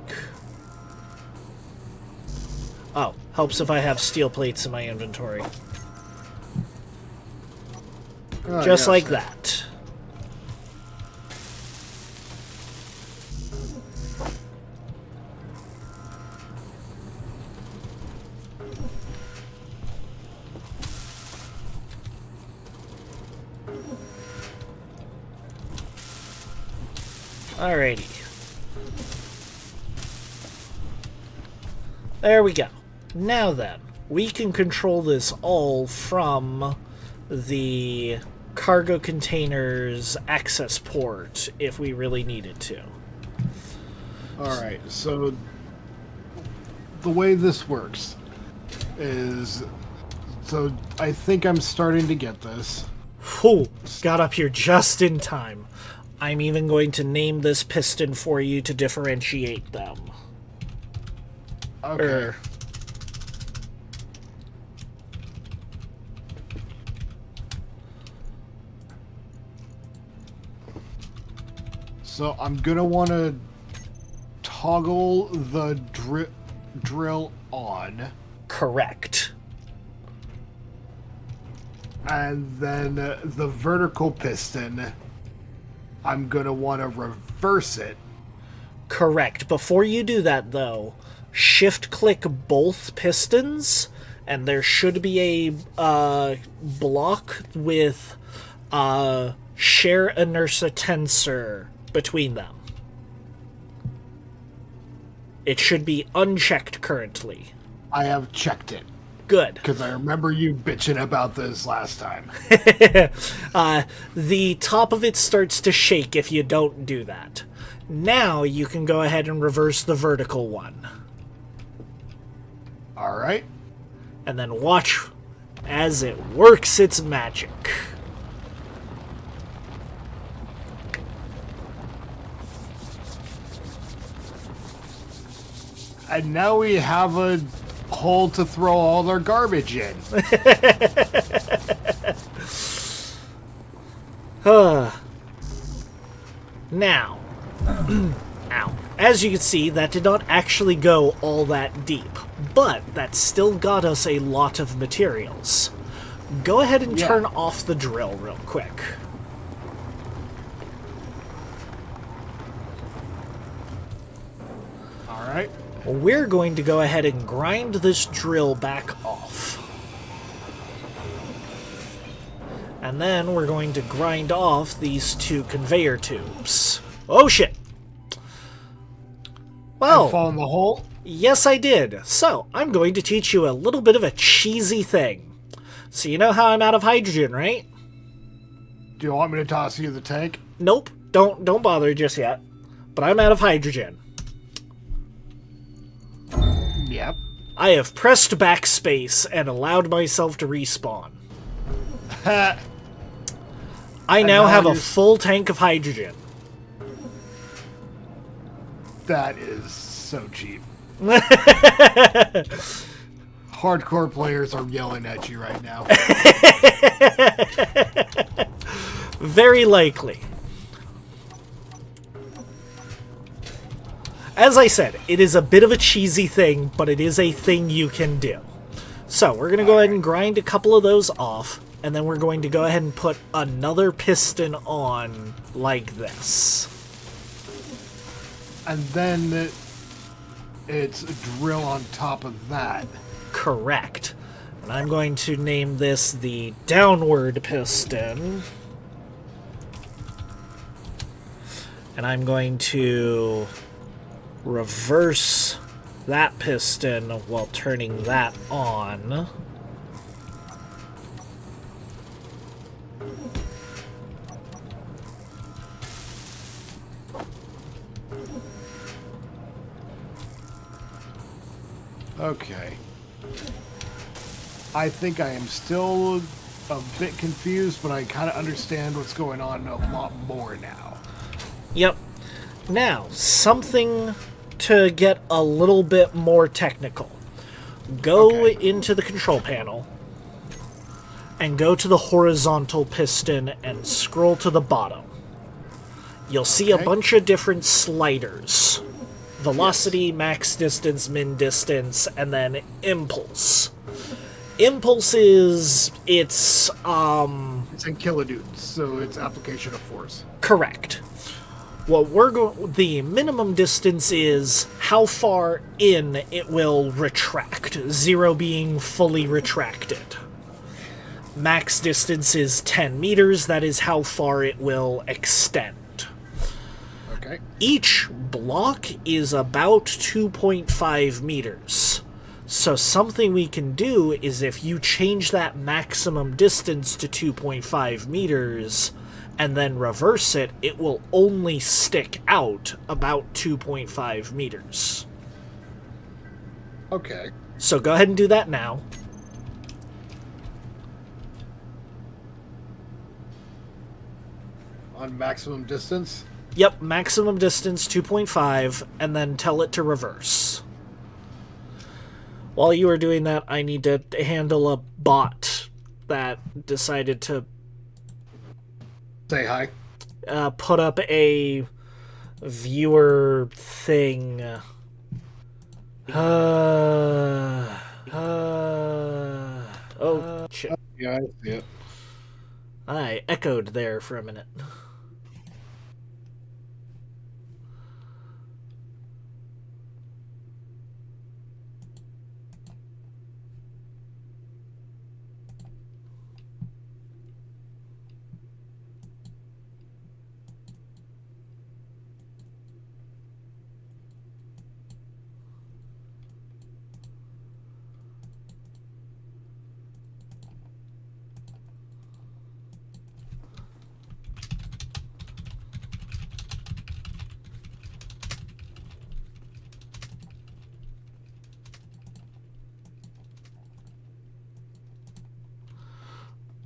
Oh, helps if I have steel plates in my inventory. Oh, Just yes. like that. Alrighty. There we go. Now then, we can control this all from the cargo container's access port if we really needed to. Alright, so the way this works is... So I think I'm starting to get this. Whew, got up here just in time. I'm even going to name this piston for you to differentiate them. Okay. So I'm gonna want to toggle the drill on. Correct. And then the vertical piston, I'm going to want to reverse it. Correct. Before you do that, though, shift-click both pistons, and there should be a block with share inertia tensor between them. It should be unchecked currently. I have checked it. Good. Because I remember you bitching about this last time. The top of it starts to shake if you don't do that. Now you can go ahead and reverse the vertical one. All right. And then watch as it works its magic. And now we have a hole to throw all our garbage in. Now, ow. As you can see, that did not actually go all that deep, but that still got us a lot of materials. Go ahead and turn off the drill real quick. All right. We're going to go ahead and grind this drill back off. And then we're going to grind off these two conveyor tubes. Oh shit! Well, fall in the hole? Yes I did. So, I'm going to teach you a little bit of a cheesy thing. So you know how I'm out of hydrogen, right? Do you want me to toss you the tank? Nope, don't bother just yet. But I'm out of hydrogen. Yep. I have pressed backspace and allowed myself to respawn. I now have a full tank of hydrogen. That is so cheap. Hardcore players are yelling at you right now. Very likely. As I said, it is a bit of a cheesy thing, but it is a thing you can do. So, we're going to go ahead and grind a couple of those off, and then we're going to go ahead and put another piston on like this. And then it's a drill on top of that. Correct. And I'm going to name this the downward piston. And I'm going to reverse that piston while turning that on. Okay. I think I am still a bit confused, but I kind of understand what's going on a lot more now. Yep. Now, something to get a little bit more technical. Go into the control panel and go to the horizontal piston and scroll to the bottom. You'll see a bunch of different sliders. Velocity, max distance, min distance, and then impulse. Impulse is, it's in kilonewtons, so it's application of force. Correct. What the minimum distance is how far in it will retract, 0 being fully retracted. Max distance is 10 meters, that is how far it will extend. Okay. Each block is about 2.5 meters. So something we can do is if you change that maximum distance to 2.5 meters and then reverse it, it will only stick out about 2.5 meters. Okay. So go ahead and do that now. On maximum distance? Yep, maximum distance 2.5, and then tell it to reverse. While you are doing that, I need to handle a bot that decided to say hi. Put up a viewer thing. Oh, shit. Yeah, I see it. I echoed there for a minute.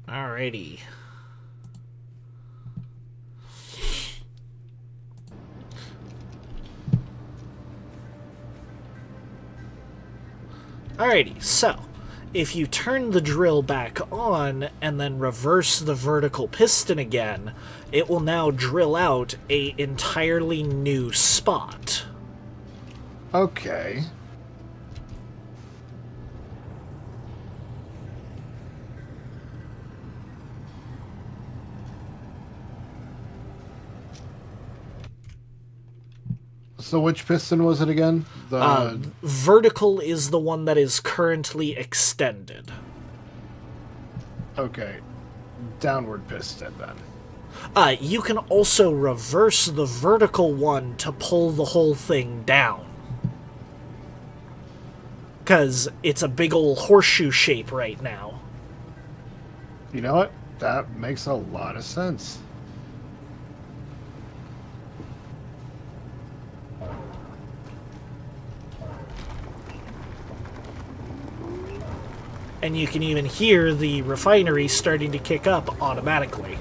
Alrighty. Alrighty, so if you turn the drill back on and then reverse the vertical piston again, it will now drill out a entirely new spot. Okay. So which piston was it again? The Vertical is the one that is currently extended. okay. Downward piston then. You can also reverse the vertical one to pull the whole thing down. Because it's a big ol' horseshoe shape right now. You know what? That makes a lot of sense. And you can even hear the refinery starting to kick up automatically.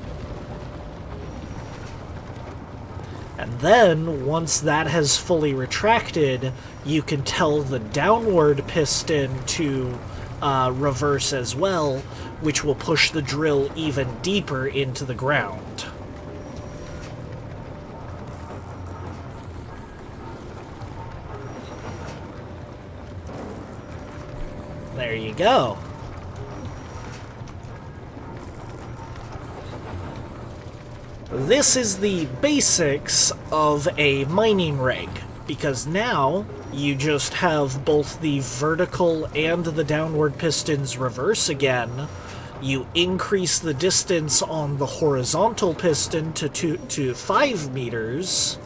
And then, once that has fully retracted, you can tell the downward piston to reverse as well, which will push the drill even deeper into the ground. There you go. This is the basics of a mining rig, because now you just have both the vertical and the downward pistons reverse again. You increase the distance on the horizontal piston to 5 meters,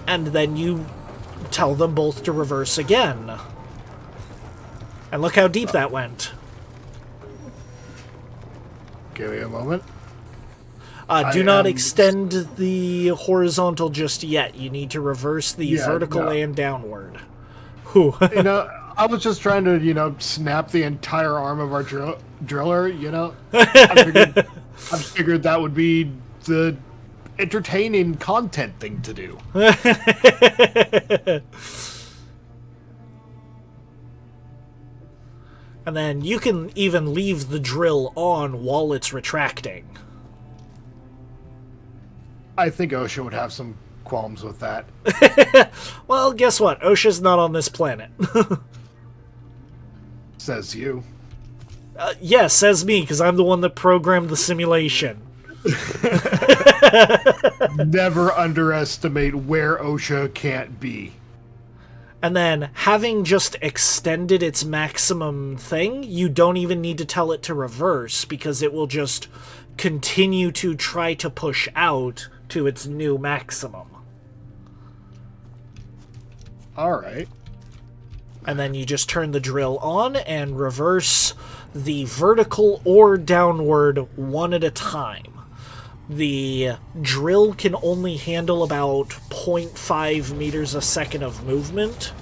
and then you tell them both to reverse again. And look how deep that went. Give me a moment. Do not extend the horizontal just yet. You need to reverse the vertical and downward. Whew. You know, I was just trying to, snap the entire arm of our driller, I figured that would be the entertaining content thing to do. And then you can even leave the drill on while it's retracting. I think OSHA would have some qualms with that. Well, guess what? OSHA's not on this planet. Says you. Yeah, says me, because I'm the one that programmed the simulation. Never underestimate where OSHA can't be. And then, having just extended its maximum thing, you don't even need to tell it to reverse, because it will just continue to try to push out to its new maximum. Alright. And then you just turn the drill on and reverse the vertical or downward one at a time. The drill can only handle about 0.5 meters a second of movement.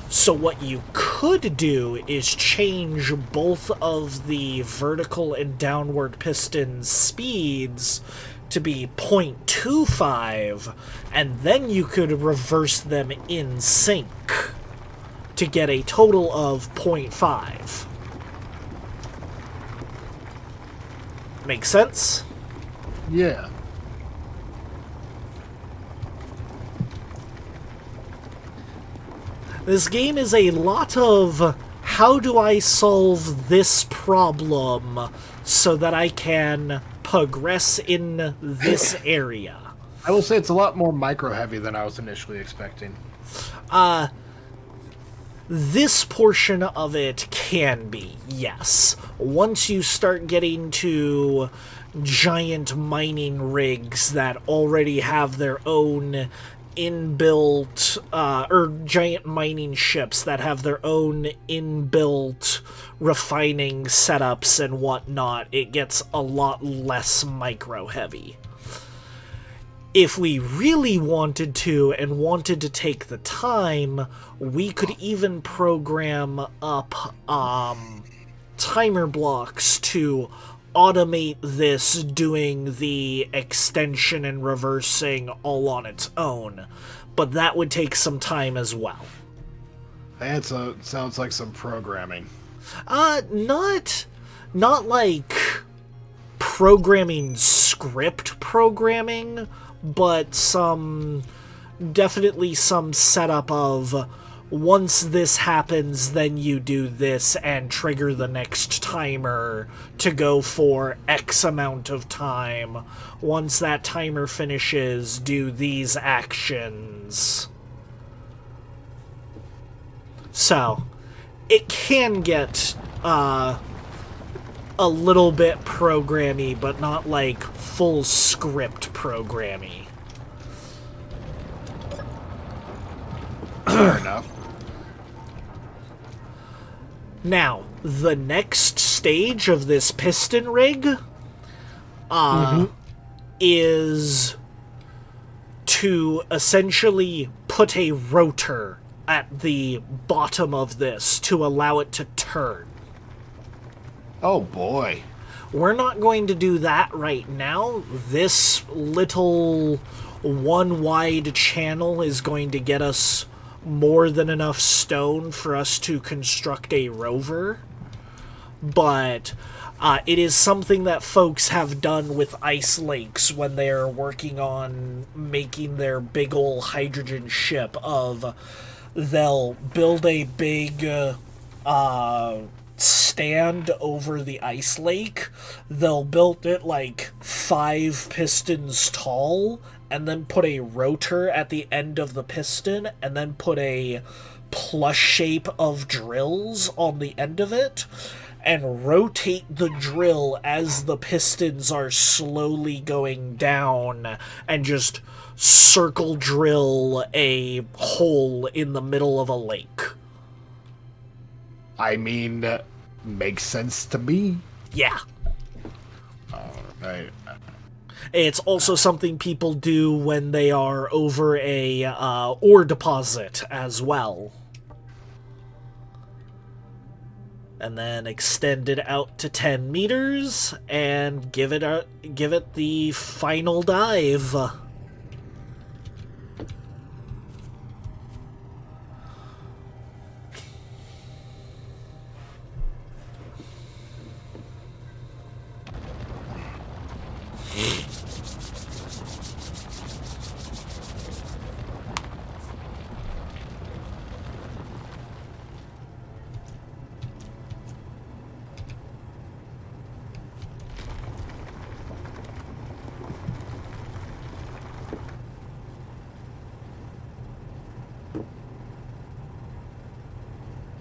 So what you could do is change both of the vertical and downward piston speeds to be 0.25, and then you could reverse them in sync to get a total of 0.5. Make sense? Yeah. This game is a lot of how do I solve this problem so that I can progress in this area. I will say it's a lot more micro-heavy than I was initially expecting. This portion of it can be, yes. Once you start getting to giant mining rigs that already have their own inbuilt, or giant mining ships that have their own inbuilt refining setups and whatnot, it gets a lot less micro-heavy. If we really wanted to and wanted to take the time, we could even program up timer blocks to automate this doing the extension and reversing all on its own. But that would take some time as well. That sounds like some programming. Not like programming script programming, but definitely some setup of once this happens, then you do this and trigger the next timer to go for X amount of time. Once that timer finishes, do these actions. So, it can get a little bit programmy, but not like full script programmy. Fair enough. Now, the next stage of this piston rig is to essentially put a rotor at the bottom of this to allow it to turn. Oh boy. We're not going to do that right now. This little one wide channel is going to get us more than enough stone for us to construct a rover. But it is something that folks have done with ice lakes when they're working on making their big ol' hydrogen ship of they'll build a big stand over the ice lake. They'll build it like 5 pistons tall and then put a rotor at the end of the piston and then put a plus shape of drills on the end of it and rotate the drill as the pistons are slowly going down and just circle drill a hole in the middle of a lake. I mean, makes sense to me. Yeah. Right. It's also something people do when they are over a ore deposit as well. And then extend it out to 10 meters and give it the final dive.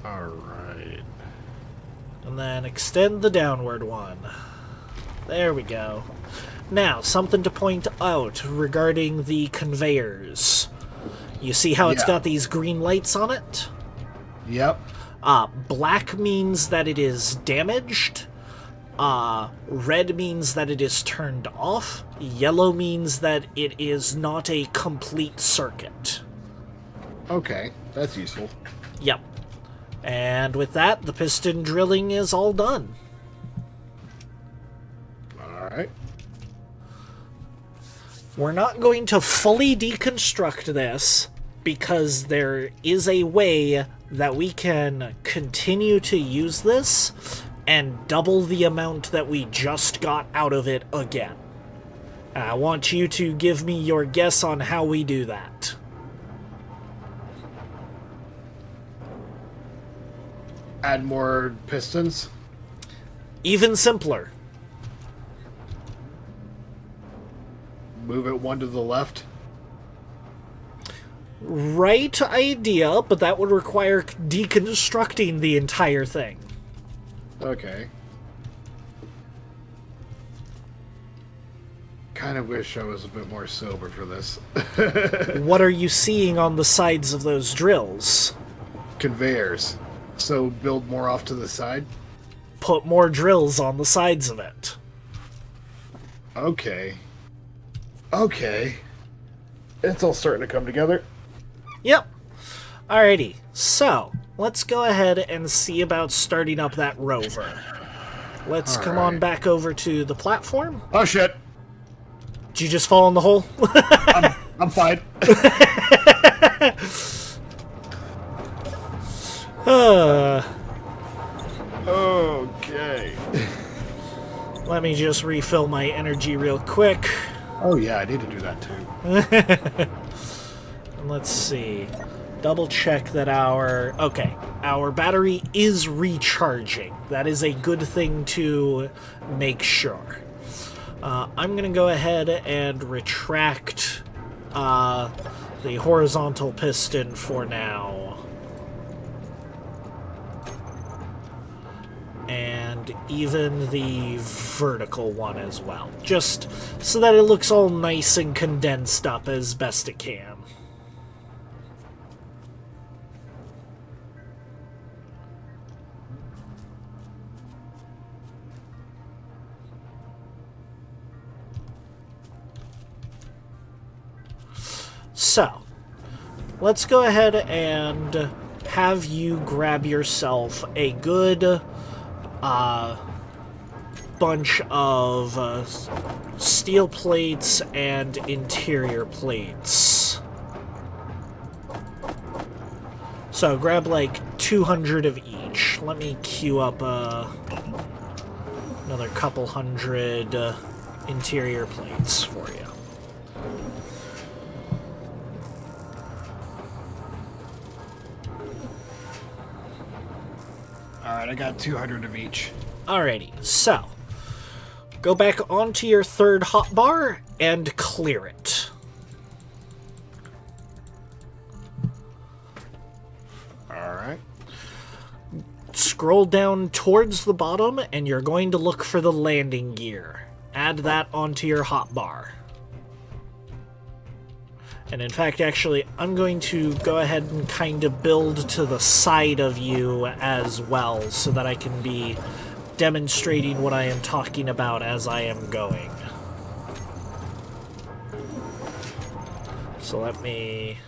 Alright. And then extend the downward one. There we go. Now, something to point out regarding the conveyors. You see how it's got these green lights on it? Yep. Black means that it is damaged. Red means that it is turned off. Yellow means that it is not a complete circuit. Okay, that's useful. Yep. And with that, the piston drilling is all done. Alright. We're not going to fully deconstruct this because there is a way that we can continue to use this and double the amount that we just got out of it again. I want you to give me your guess on how we do that. Add more pistons? Even simpler. move it one to the left? Right idea, but that would require deconstructing the entire thing. Okay. Kind of wish I was a bit more sober for this. What are you seeing on the sides of those drills? Conveyors. So build more off to the side? Put more drills on the sides of it. Okay. Okay. It's all starting to come together. Yep. Alrighty, so let's go ahead and see about starting up that rover. Let's come on back over to the platform. Oh shit! Did you just fall in the hole? I'm fine. Okay. Let me just refill my energy real quick. Oh yeah, I need to do that too. And let's see. Double check that our battery is recharging. That is a good thing to make sure. I'm going to go ahead and retract the horizontal piston for now. And even the vertical one as well. Just so that it looks all nice and condensed up as best it can. So, let's go ahead and have you grab yourself a good bunch of steel plates and interior plates. So grab like 200 of each. Let me queue up another couple hundred interior plates for you. Alright, I got 200 of each. Alrighty, so go back onto your third hotbar and clear it. Alright. Scroll down towards the bottom and you're going to look for the landing gear. Add that onto your hotbar. And in fact, actually, I'm going to go ahead and kind of build to the side of you as well, so that I can be demonstrating what I am talking about as I am going. So let me...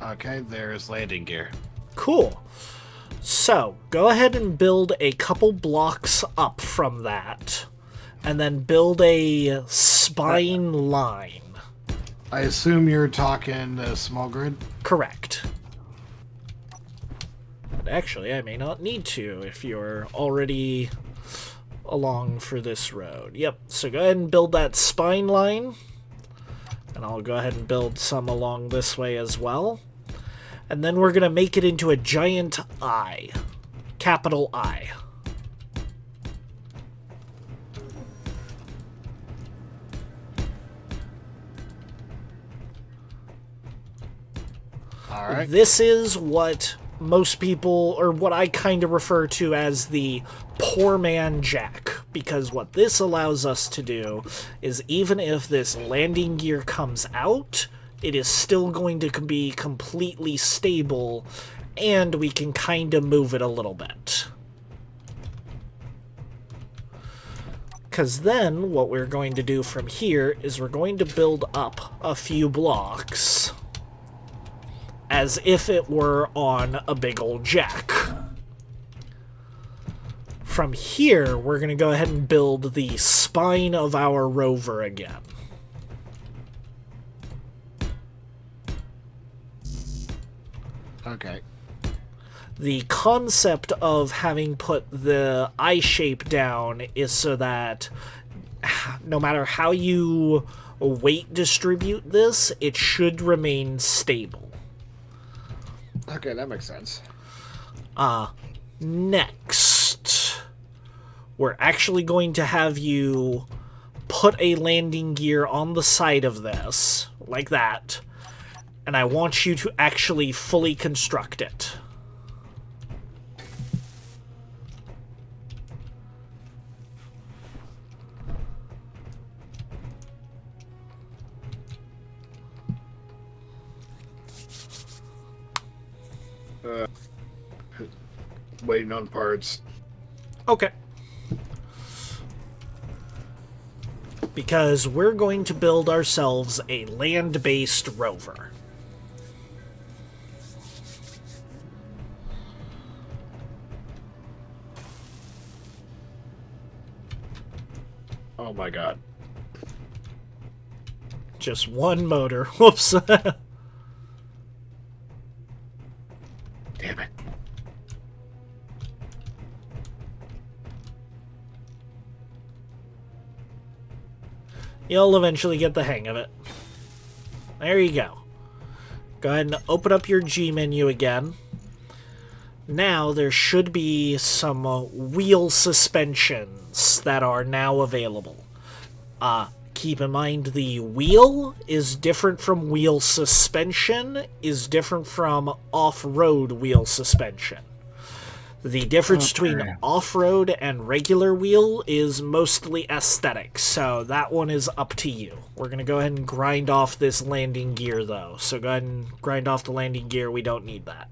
Okay, there's landing gear. Cool. So, go ahead and build a couple blocks up from that. And then build a spine line. I assume you're talking the small grid? Correct. But actually, I may not need to if you're already along for this road. Yep, so go ahead and build that spine line. And I'll go ahead and build some along this way as well. And then we're going to make it into a giant I. Capital I. Alright. This is what most people, or what I kind of refer to as the poor man jack, because what this allows us to do is even if this landing gear comes out, it is still going to be completely stable, and we can kind of move it a little bit. Because then what we're going to do from here is we're going to build up a few blocks as if it were on a big old jack. From here, we're going to go ahead and build the spine of our rover again. Okay. The concept of having put the I shape down is so that no matter how you weight distribute this, it should remain stable. Okay, that makes sense. Next, we're actually going to have you put a landing gear on the side of this, like that, and I want you to actually fully construct it. Waiting on parts. Okay. Because we're going to build ourselves a land-based rover. Oh my god. Just one motor. Whoops. Damn it. You'll eventually get the hang of it. There you go. Go ahead and open up your G menu again. Now there should be some wheel suspensions that are now available. Keep in mind the wheel is different from wheel suspension, is different from off-road wheel suspension. The difference between off-road and regular wheel is mostly aesthetic, so that one is up to you. We're going to go ahead and grind off this landing gear, though. So go ahead and grind off the landing gear. We don't need that.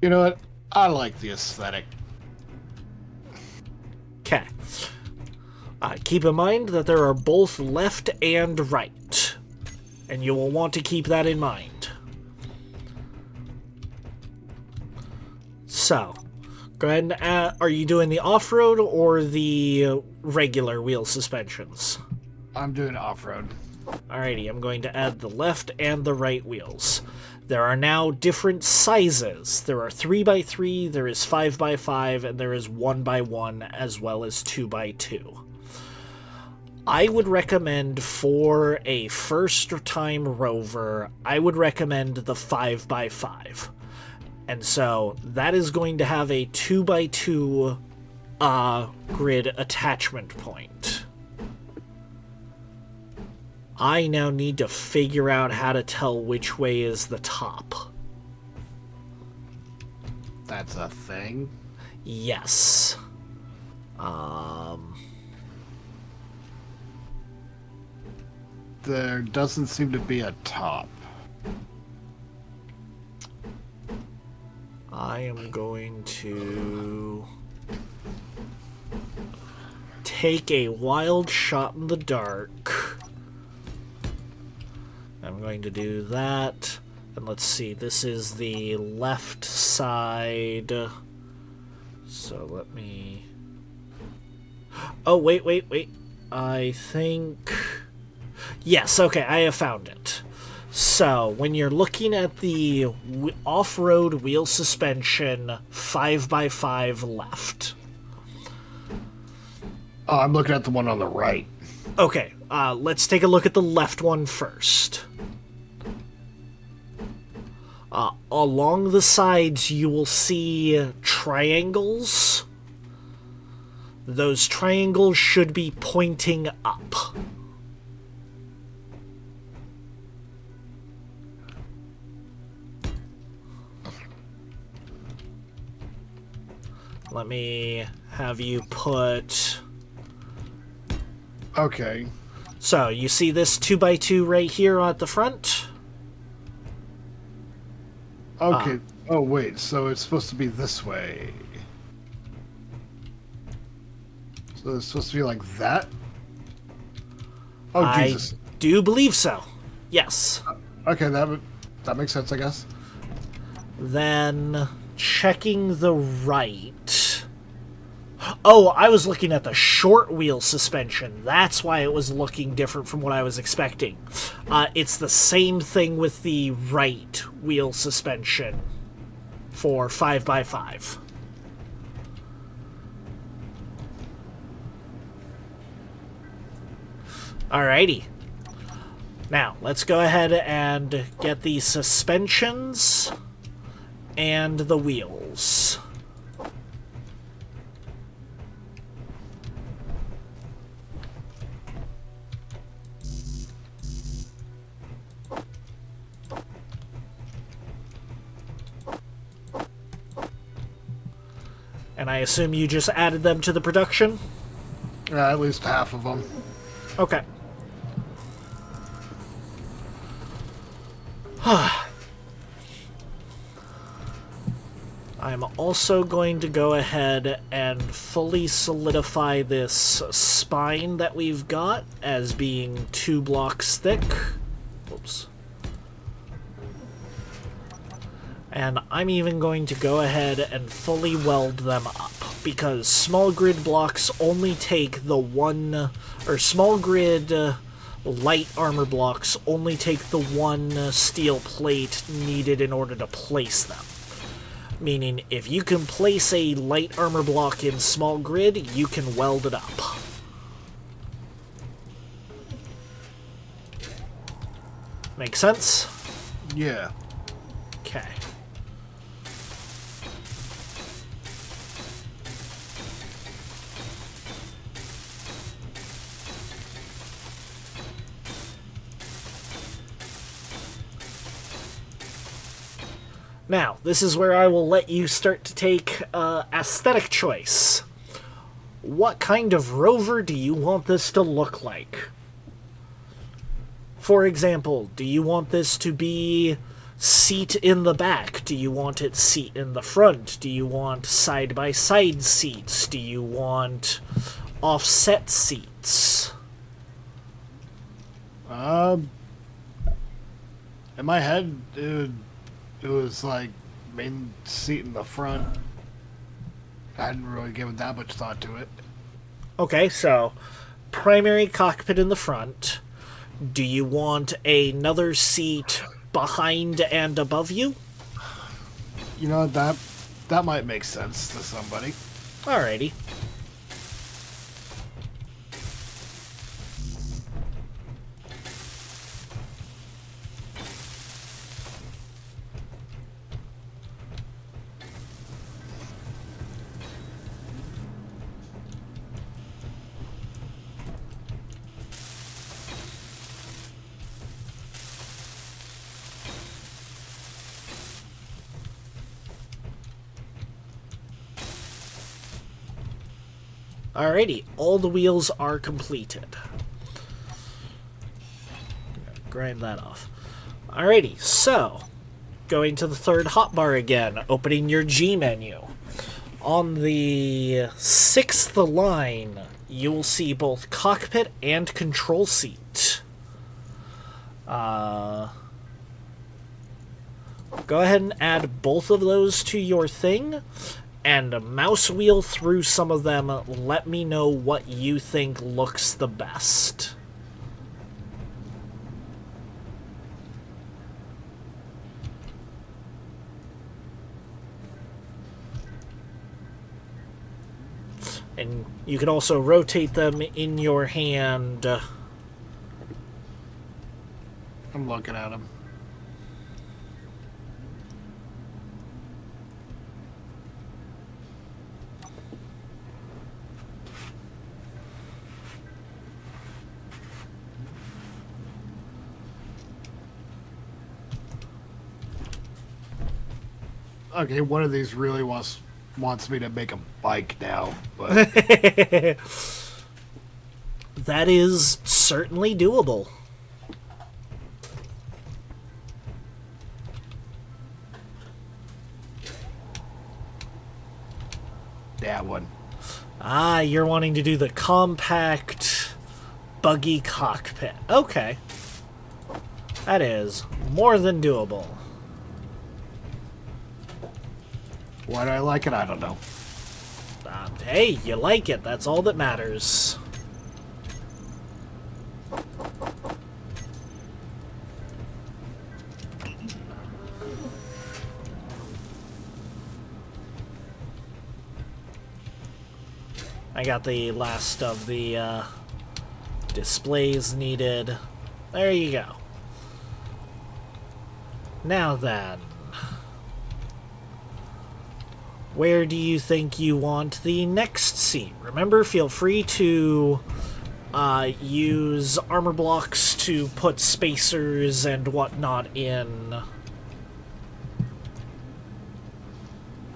You know what? I like the aesthetic. Okay. Keep in mind that there are both left and right, and you will want to keep that in mind. So, go ahead and add, are you doing the off-road or the regular wheel suspensions? I'm doing off-road. Alrighty, I'm going to add the left and the right wheels. There are now different sizes. There are 3x3, there is 5x5, and there is 1x1, as well as 2x2. I would recommend for a first-time rover, I would recommend the 5x5. And so that is going to have a 2x2 grid attachment point. I now need to figure out how to tell which way is the top. That's a thing? Yes. There doesn't seem to be a top. I am going to take a wild shot in the dark. I'm going to do that. And let's see, this is the left side. So let me... Oh, wait. I think... Yes, okay, I have found it. So, when you're looking at the off-road wheel suspension 5x5 left. Oh, I'm looking at the one on the right. Okay, let's take a look at the left one first. Along the sides, you will see triangles. Those triangles should be pointing up. Let me have you put... Okay. So, you see this 2x2 right here at the front? Okay. Oh, wait. So it's supposed to be this way. So it's supposed to be like that? Oh, Jesus. I do believe so. Yes. Okay, that makes sense, I guess. Then, checking the right... Oh, I was looking at the short wheel suspension. That's why it was looking different from what I was expecting. It's the same thing with the right wheel suspension for 5x5. Alrighty. Now, let's go ahead and get the suspensions and the wheels. And I assume you just added them to the production? At least half of them. Okay. I'm also going to go ahead and fully solidify this spine that we've got as being 2 blocks thick. Oops. And I'm even going to go ahead and fully weld them up, because small grid blocks only take the one, or small grid light armor blocks only take the one steel plate needed in order to place them. Meaning, if you can place a light armor block in small grid, you can weld it up. Make sense? Yeah. Okay. Now, this is where I will let you start to take aesthetic choice. What kind of rover do you want this to look like? For example, do you want this to be seat in the back? Do you want it seat in the front? Do you want side-by-side seats? Do you want offset seats? In my head, it was like main seat in the front. I hadn't really given that much thought to it. Okay, so primary cockpit in the front. Do you want another seat behind and above you? You know, that might make sense to somebody. Alrighty. Alrighty, all the wheels are completed. Grind that off. Alrighty, so, going to the third hotbar again, opening your G menu. On the 6th line, you will see both cockpit and control seat. Go ahead and add both of those to your thing, and mouse wheel through some of them. Let me know what you think looks the best. And you can also rotate them in your hand. I'm looking at him. Okay, one of these really wants me to make a bike now, but that is certainly doable. that one. Ah, you're wanting to do the compact, buggy cockpit. Okay. That is more than doable. Why do I like it? I don't know. Hey, you like it. That's all that matters. I got the last of the displays needed. There you go. Now then, where do you think you want the next seat? Remember, feel free to use armor blocks to put spacers and whatnot in.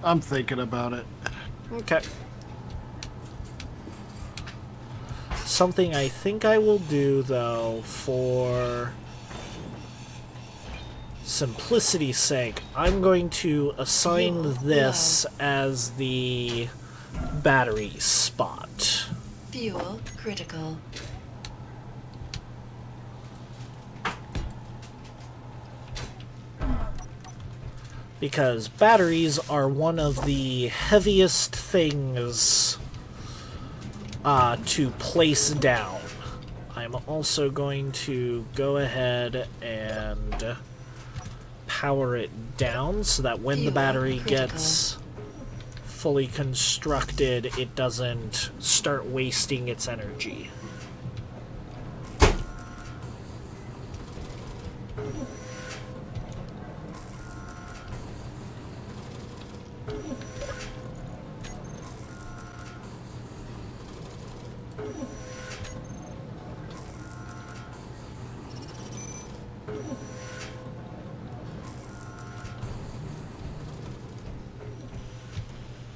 I'm thinking about it. Okay. Something I think I will do, though, for simplicity's sake, I'm going to assign Fuel this as the battery spot. Fuel critical. Because batteries are one of the heaviest things to place down. I'm also going to go ahead and power it down so that when the Fuel battery critical. gets fully constructed, it doesn't start wasting its energy.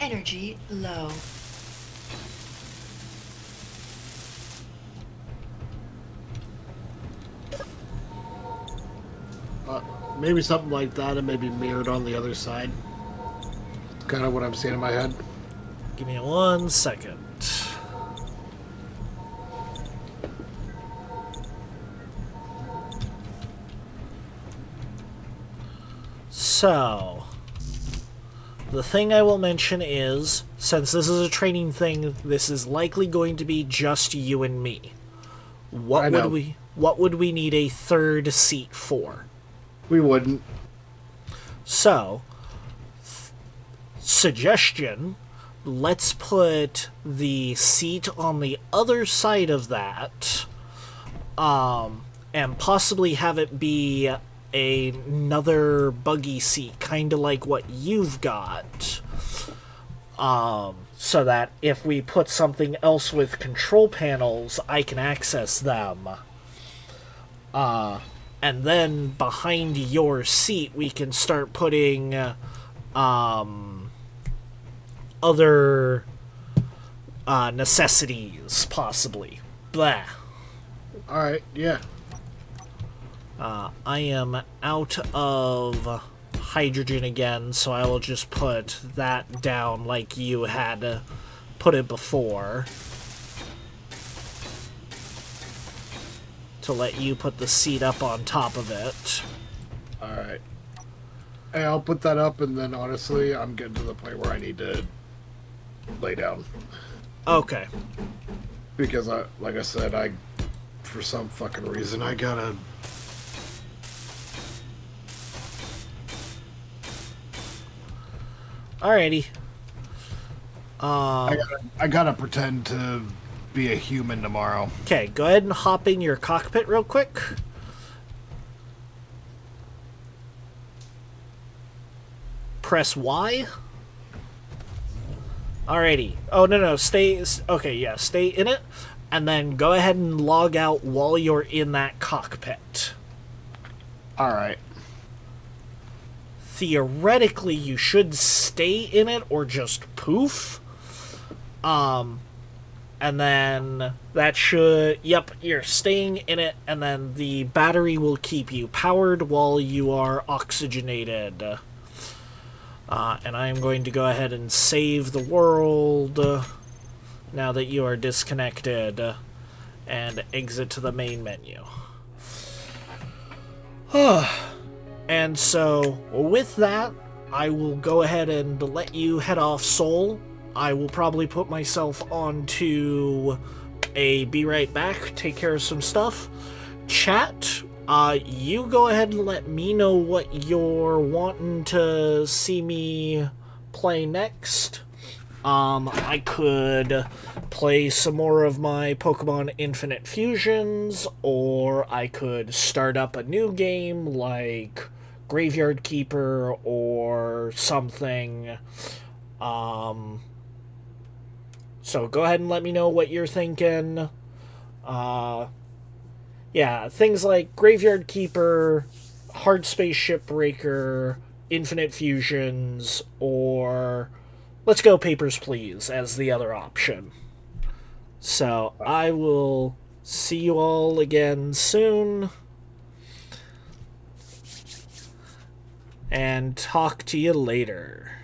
Energy low. Maybe something like that, and maybe mirrored on the other side. Kind of what I'm seeing in my head. Give me 1 second. So, the thing I will mention is, since this is a training thing, this is likely going to be just you and me. What would we need a third seat for? We wouldn't. So, suggestion, let's put the seat on the other side of that, and possibly have it be another buggy seat, kind of like what you've got, so that if we put something else with control panels, I can access them. And then behind your seat, we can start putting other necessities, possibly. Blah. Alright, yeah. I am out of hydrogen again, so I will just put that down like you had put it before. To let you put the seat up on top of it. Alright. Hey, I'll put that up, and then honestly, I'm getting to the point where I need to lay down. Okay. Because, like I said, for some fucking reason, I gotta... Alrighty. I gotta pretend to be a human tomorrow. Okay, go ahead and hop in your cockpit real quick. Press Y. Alrighty. Oh, no, stay... Okay, yeah, stay in it. And then go ahead and log out while you're in that cockpit. Alright. Theoretically, you should stay in it or just poof. And then that should... Yep, you're staying in it, and then the battery will keep you powered while you are oxygenated. And I am going to go ahead and save the world now that you are disconnected and exit to the main menu. And so, with that, I will go ahead and let you head off Seoul. I will probably put myself onto a be right back, take care of some stuff. Chat, you go ahead and let me know what you're wanting to see me play next. I could play some more of my Pokemon Infinite Fusions, or I could start up a new game like Graveyard Keeper or something. So go ahead and let me know what you're thinking. Yeah, things like Graveyard Keeper, Hard Space Shipbreaker, Infinite Fusions, or let's go Papers, Please as the other option. So I will see you all again soon. And talk to you later.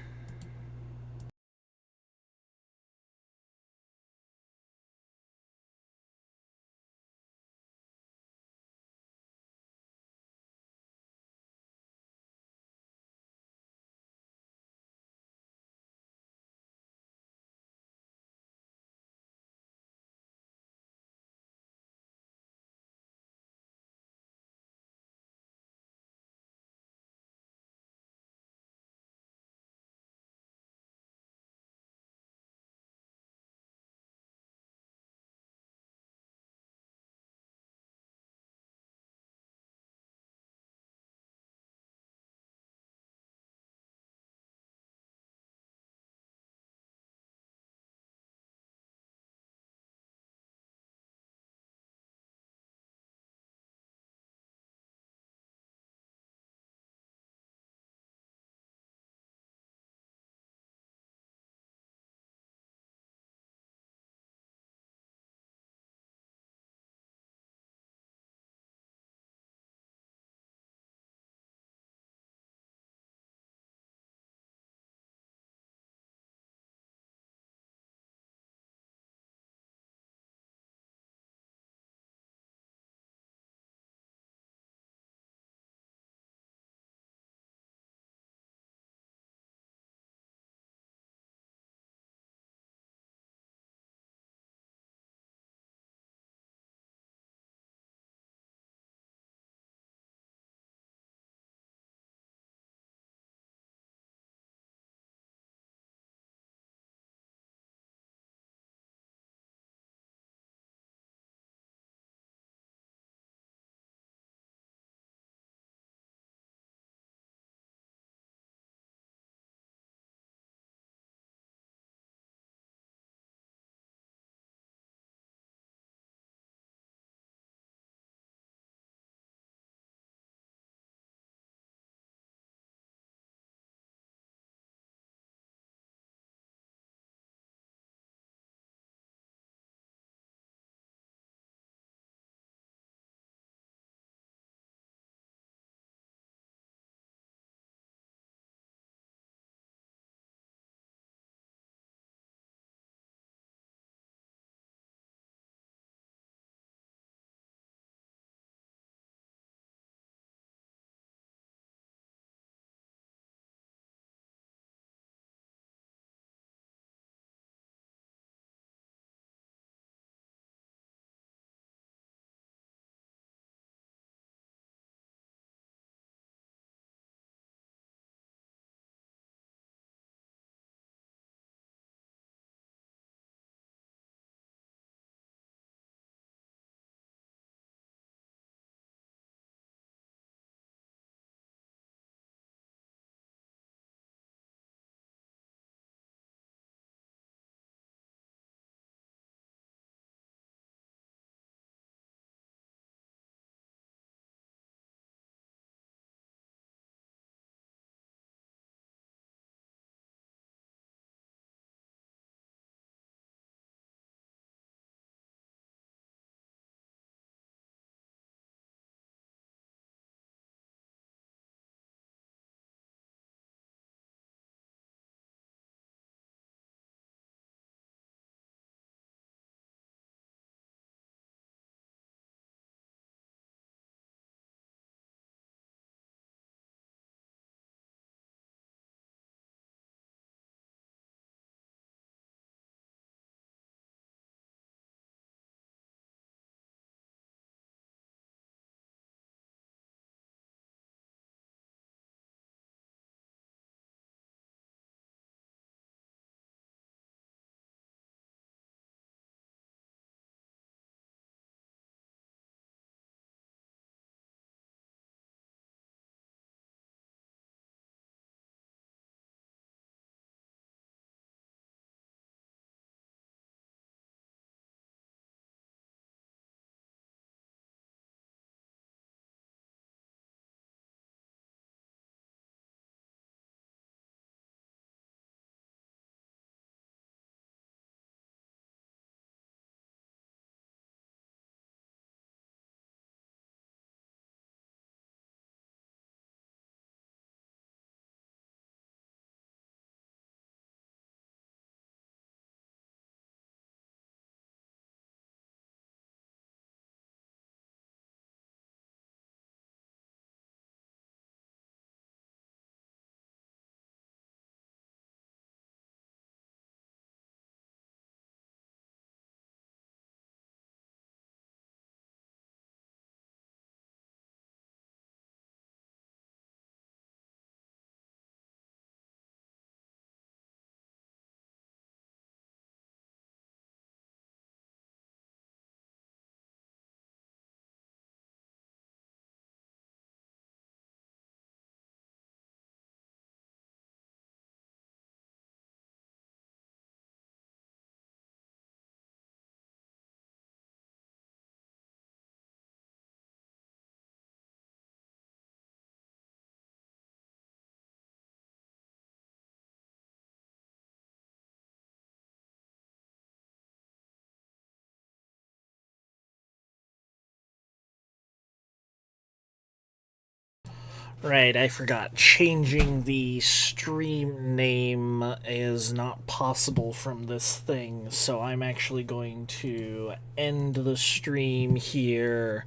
Right, I forgot. Changing the stream name is not possible from this thing, so I'm actually going to end the stream here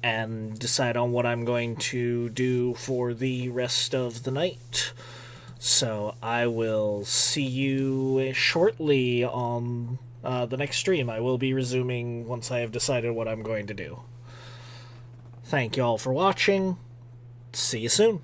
and decide on what I'm going to do for the rest of the night. So I will see you shortly on the next stream. I will be resuming once I have decided what I'm going to do. Thank you all for watching. See you soon.